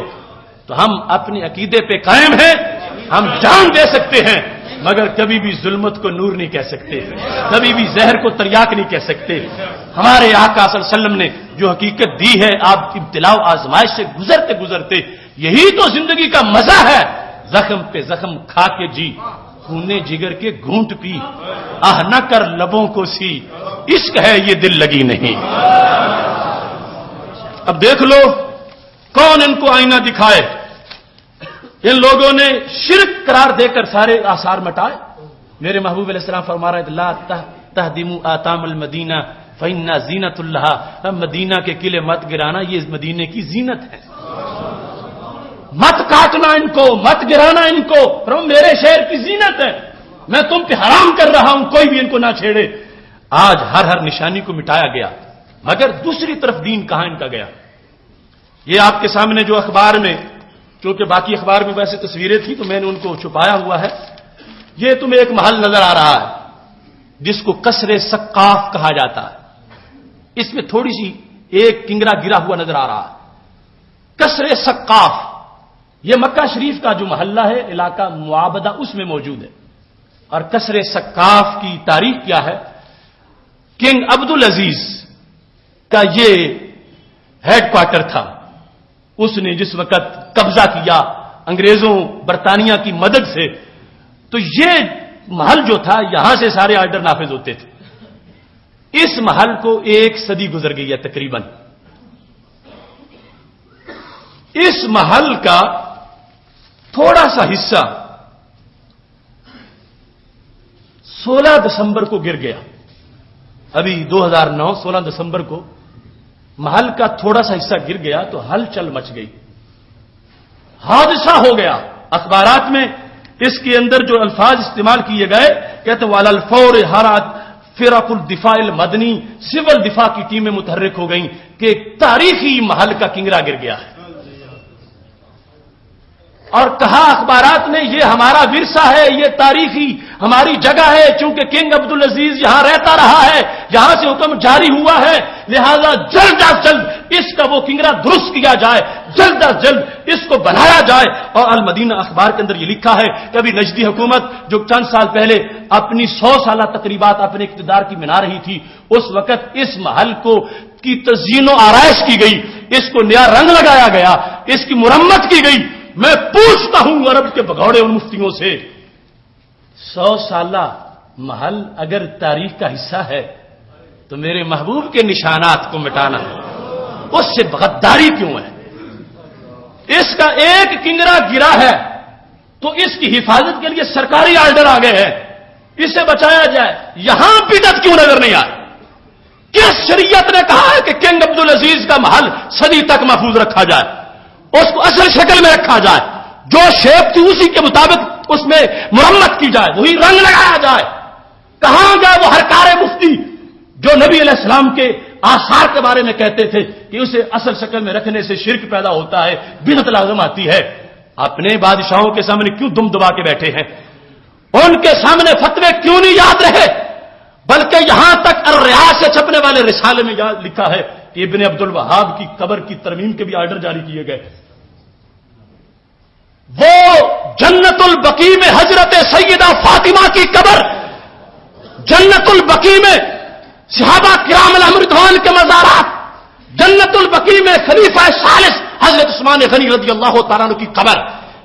Speaker 2: تو ہم اپنے عقیدے پہ قائم ہیں, ہم جان دے سکتے ہیں مگر کبھی بھی ظلمت کو نور نہیں کہہ سکتے, کبھی بھی زہر کو تریاک نہیں کہہ سکتے. ہمارے آقا صلی اللہ علیہ وسلم نے جو حقیقت دی ہے, آپ ابتلاء و آزمائش سے گزرتے گزرتے یہی تو زندگی کا مزہ ہے. زخم پہ زخم کھا کے جی, خونے جگر کے گھونٹ پی, آہ نہ کر لبوں کو سی, عشق ہے یہ دل لگی نہیں. اب دیکھ لو کون ان کو آئینہ دکھائے. ان لوگوں نے شرک قرار دے کر سارے آثار مٹائے. میرے محبوب علیہ السلام فرما رہے لا تہدموا آتام المدینہ فإنہا زینت اللہ. مدینہ کے قلعے مت گرانا, یہ مدینے کی زینت ہے. مت کاٹنا ان کو, مت گرانا ان کو, میرے شہر کی زینت ہے, میں تم پہ حرام کر رہا ہوں, کوئی بھی ان کو نہ چھیڑے. آج ہر نشانی کو مٹایا گیا مگر دوسری طرف دین کہاں ان کا گیا. یہ آپ کے سامنے جو اخبار میں, کیونکہ باقی اخبار میں ویسے تصویریں تھیں تو میں نے ان کو چھپایا ہوا ہے. یہ تمہیں ایک محل نظر آ رہا ہے جس کو قصر سقاف کہا جاتا ہے. اس میں تھوڑی سی ایک کنگرا گرا ہوا نظر آ رہا ہے. قصر سقاف یہ مکہ شریف کا جو محلہ ہے, علاقہ معابدہ, اس میں موجود ہے. اور قصر سقاف کی تاریخ کیا ہے؟ کنگ عبد العزیز کا یہ ہیڈ کوارٹر تھا. اس نے جس وقت قبضہ کیا انگریزوں برطانیہ کی مدد سے, تو یہ محل جو تھا یہاں سے سارے آرڈر نافذ ہوتے تھے. اس محل کو 1 صدی گزر گئی ہے تقریباً. اس محل کا تھوڑا سا حصہ 16 دسمبر کو گر گیا. ابھی 2009 16 دسمبر کو محل کا تھوڑا سا حصہ گر گیا تو ہلچل مچ گئی, حادثہ ہو گیا. اخبارات میں اس کے اندر جو الفاظ استعمال کیے گئے کہتے والا الفور حرات فرق الدفاع المدنی, سول دفاع کی ٹیمیں متحرک ہو گئیں کہ تاریخی محل کا کنگرا گر گیا ہے. اور کہا اخبارات نے یہ ہمارا ورثہ ہے, یہ تاریخی ہماری جگہ ہے, چونکہ کنگ عبد العزیز یہاں رہتا رہا ہے, یہاں سے حکم جاری ہوا ہے, لہذا جلد از جلد اس کا وہ کنگرا درست کیا جائے, جلد از جلد اس کو بنایا جائے. اور المدینہ اخبار کے اندر یہ لکھا ہے کہ ابھی نجدی حکومت جو چند سال پہلے اپنی 100 سالہ تقریبات اپنے اقتدار کی منا رہی تھی, اس وقت اس محل کو کی تزئین و آرائش کی گئی, اس کو نیا رنگ لگایا گیا, اس کی مرمت کی گئی. میں پوچھتا ہوں عرب کے بگوڑے ان مفتیوں سے, 100 سالہ محل اگر تاریخ کا حصہ ہے تو میرے محبوب کے نشانات کو مٹانا اس سے غداری کیوں ہے؟ اس کا ایک کنگرا گرا ہے تو اس کی حفاظت کے لیے سرکاری آرڈر آ گئے ہیں, اسے بچایا جائے. یہاں بدعت کیوں نظر نہیں آئی؟ کس شریعت نے کہا ہے کہ کنگ عبد العزیز کا محل صدی تک محفوظ رکھا جائے, اس کو اصل شکل میں رکھا جائے, جو شیپ تھی اسی کے مطابق اس میں مرمت کی جائے, وہی رنگ لگایا جائے؟ کہاں گئے وہ ہرکار مفتی جو نبی علیہ السلام کے آثار کے بارے میں کہتے تھے کہ اسے اصل شکل میں رکھنے سے شرک پیدا ہوتا ہے, بدعت لازم آتی ہے؟ اپنے بادشاہوں کے سامنے کیوں دم دبا کے بیٹھے ہیں؟ ان کے سامنے فتوے کیوں نہیں یاد رہے؟ بلکہ یہاں تک الریاض سے چھپنے والے رسالے میں لکھا ہے کہ ابن عبد الوہاب کی قبر کی ترمیم کے بھی آرڈر جاری کیے گئے. وہ جنت البقیع میں حضرت سیدہ فاطمہ کی قبر, جنت البقیع میں صحابہ کرام علیہم رضوان کے مزارات, جنت البقیع میں خلیفہ ثالث حضرت عثمان غنی رضی اللہ تعالیٰ عنہ کی قبر,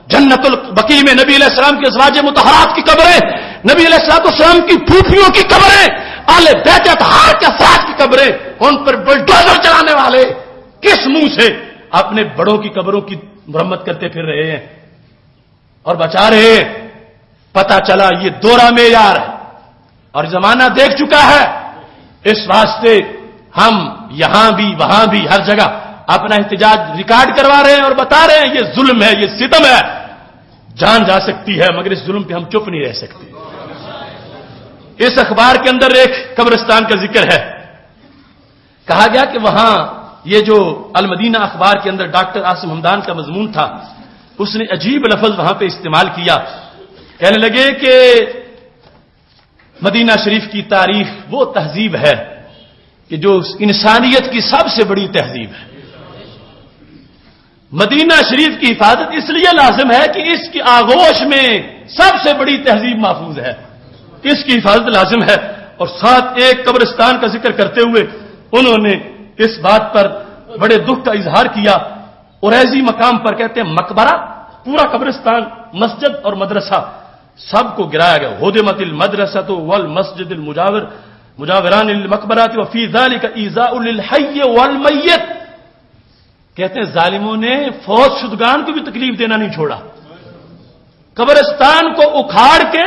Speaker 2: جنت البقیع میں نبی علیہ السلام کے ازواج مطہرات کی قبریں, نبی علیہ الصلوۃ والسلام کی پھوپھیوں کی قبریں، اہل بیت اطہار کے افراد کی قبریں، ان پر بلڈوزر چلانے والے کس منہ سے اپنے بڑوں کی قبروں کی مرمت کرتے پھر رہے ہیں اور بچا رہے ہیں؟ پتہ چلا یہ دورہ معیار ہے اور زمانہ دیکھ چکا ہے. اس واسطے ہم یہاں بھی وہاں بھی ہر جگہ اپنا احتجاج ریکارڈ کروا رہے ہیں اور بتا رہے ہیں یہ ظلم ہے، یہ ستم ہے. جان جا سکتی ہے مگر اس ظلم پہ ہم چپ نہیں رہ سکتے. اس اخبار کے اندر ایک قبرستان کا ذکر ہے. کہا گیا کہ وہاں یہ جو المدینہ اخبار کے اندر ڈاکٹر عاصم حمدان کا مضمون تھا، اس نے عجیب لفظ وہاں پہ استعمال کیا. کہنے لگے کہ مدینہ شریف کی تاریخ وہ تہذیب ہے کہ جو انسانیت کی سب سے بڑی تہذیب ہے. مدینہ شریف کی حفاظت اس لیے لازم ہے کہ اس کی آغوش میں سب سے بڑی تہذیب محفوظ ہے، اس کی حفاظت لازم ہے. اور ساتھ ایک قبرستان کا ذکر کرتے ہوئے انہوں نے اس بات پر بڑے دکھ کا اظہار کیا. اوریزی مقام پر کہتے ہیں مقبرہ، پورا قبرستان، مسجد اور مدرسہ سب کو گرایا گیا. ہدمت المدرسۃ والمسجد مجاوران للمقبرات وفی ذلک ایذاء للحی والمیت. کہتے ہیں ظالموں نے فوت شدگان کو بھی تکلیف دینا نہیں چھوڑا. قبرستان کو اکھاڑ کے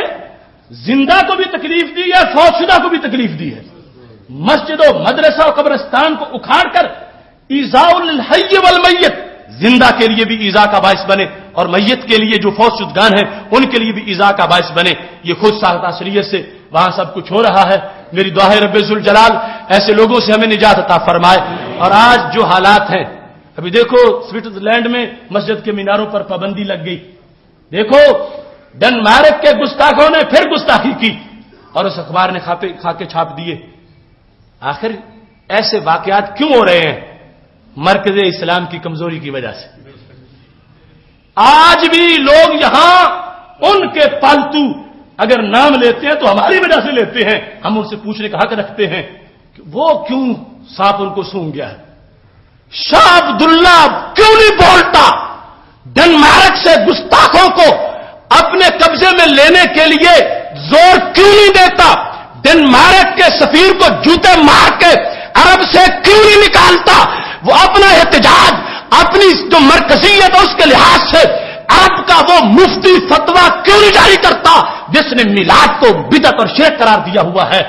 Speaker 2: زندہ کو بھی تکلیف دی ہے، فوت شدہ کو بھی تکلیف دی ہے. مسجد و مدرسہ و قبرستان کو اکھاڑ کر ایذاء للحی والمیت، زندہ کے لیے بھی ایذا کا باعث بنے اور میت کے لیے جو فوت شدگان ہیں ان کے لیے بھی ایذا کا باعث بنے. یہ خود ساختہ شریعت سے وہاں سب کچھ ہو رہا ہے. میری دعا ہے رب ذوالجلال ایسے لوگوں سے ہمیں نجات عطا فرمائے. اور آج جو حالات ہیں، ابھی دیکھو سوئٹزرلینڈ میں مسجد کے میناروں پر پابندی لگ گئی. دیکھو ڈنمارک کے گستاخوں نے پھر گستاخی کی اور اس اخبار نے خاکے چھاپ دیے. آخر ایسے واقعات کیوں ہو رہے ہیں؟ مرکز اسلام کی کمزوری کی وجہ سے. آج بھی لوگ یہاں ان کے پالتو اگر نام لیتے ہیں تو ہماری وجہ سے لیتے ہیں. ہم ان سے پوچھنے کا حق رکھتے ہیں کہ وہ کیوں سانپ ان کو سونگ گیا ہے. شاہ عبداللہ کیوں نہیں بولتا؟ ڈنمارک سے گستاخوں کو اپنے قبضے میں لینے کے لیے زور کیوں نہیں دیتا؟ ڈنمارک کے سفیر کو جوتے مار کے عرب سے کیوں نہیں نکالتا؟ وہ اپنا احتجاج، اپنی جو مرکزیت ہے اس کے لحاظ سے عرب کا وہ مفتی فتویٰ کیوں نہیں جاری کرتا جس نے میلاد کو بدعت اور شرک قرار دیا ہوا ہے؟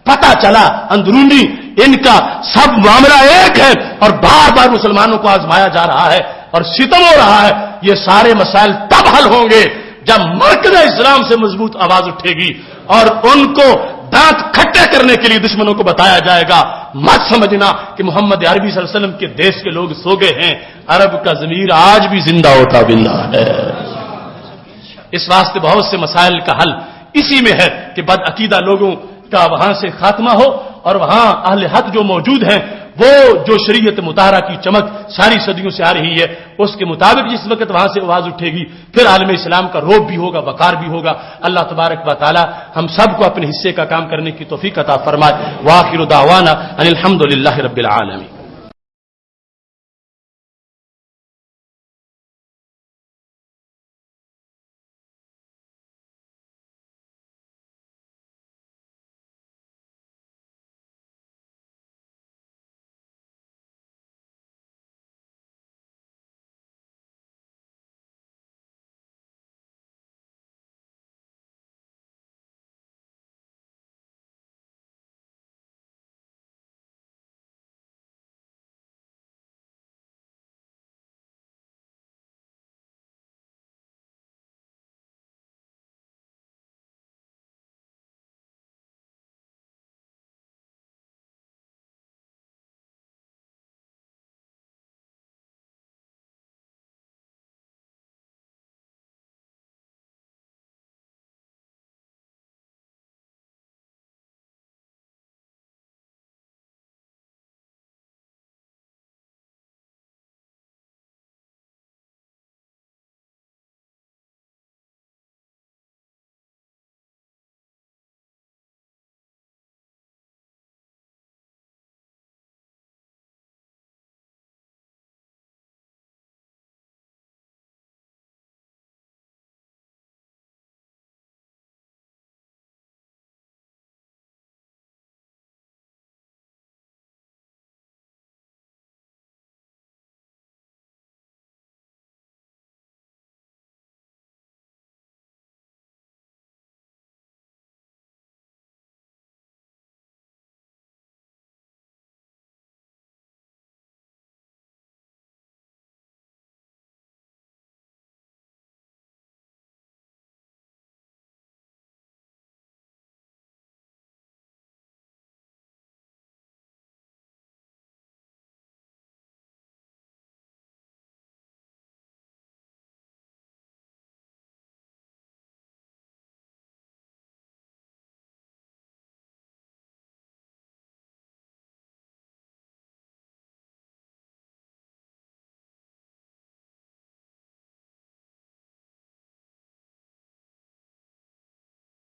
Speaker 2: پتہ چلا اندرونی ان کا سب معاملہ ایک ہے اور بار بار مسلمانوں کو آزمایا جا رہا ہے اور ستم ہو رہا ہے. یہ سارے مسائل تب حل ہوں گے جب مرکز اسلام سے مضبوط آواز اٹھے گی اور ان کو دانت کھٹے کرنے کے لیے دشمنوں کو بتایا جائے گا مت سمجھنا کہ محمد عربی صلی اللہ علیہ وسلم کے دیش کے لوگ سو گئے ہیں. عرب کا ضمیر آج بھی زندہ ہوتا بندہ ہے. اس واسطے بہت سے مسائل کا حل اسی میں ہے کہ بد عقیدہ لوگوں کا وہاں سے خاتمہ ہو اور وہاں اہل حق جو موجود ہیں وہ جو شریعت مطہرہ کی چمک ساری صدیوں سے آ رہی ہے اس کے مطابق جس وقت وہاں سے آواز اٹھے گی پھر عالم اسلام کا روب بھی ہوگا، وقار بھی ہوگا. اللہ تبارک و تعالی ہم سب کو اپنے حصے کا کام کرنے کی توفیق عطا فرمائے. وآخر دعوانا ان الحمد للہ رب العالمین.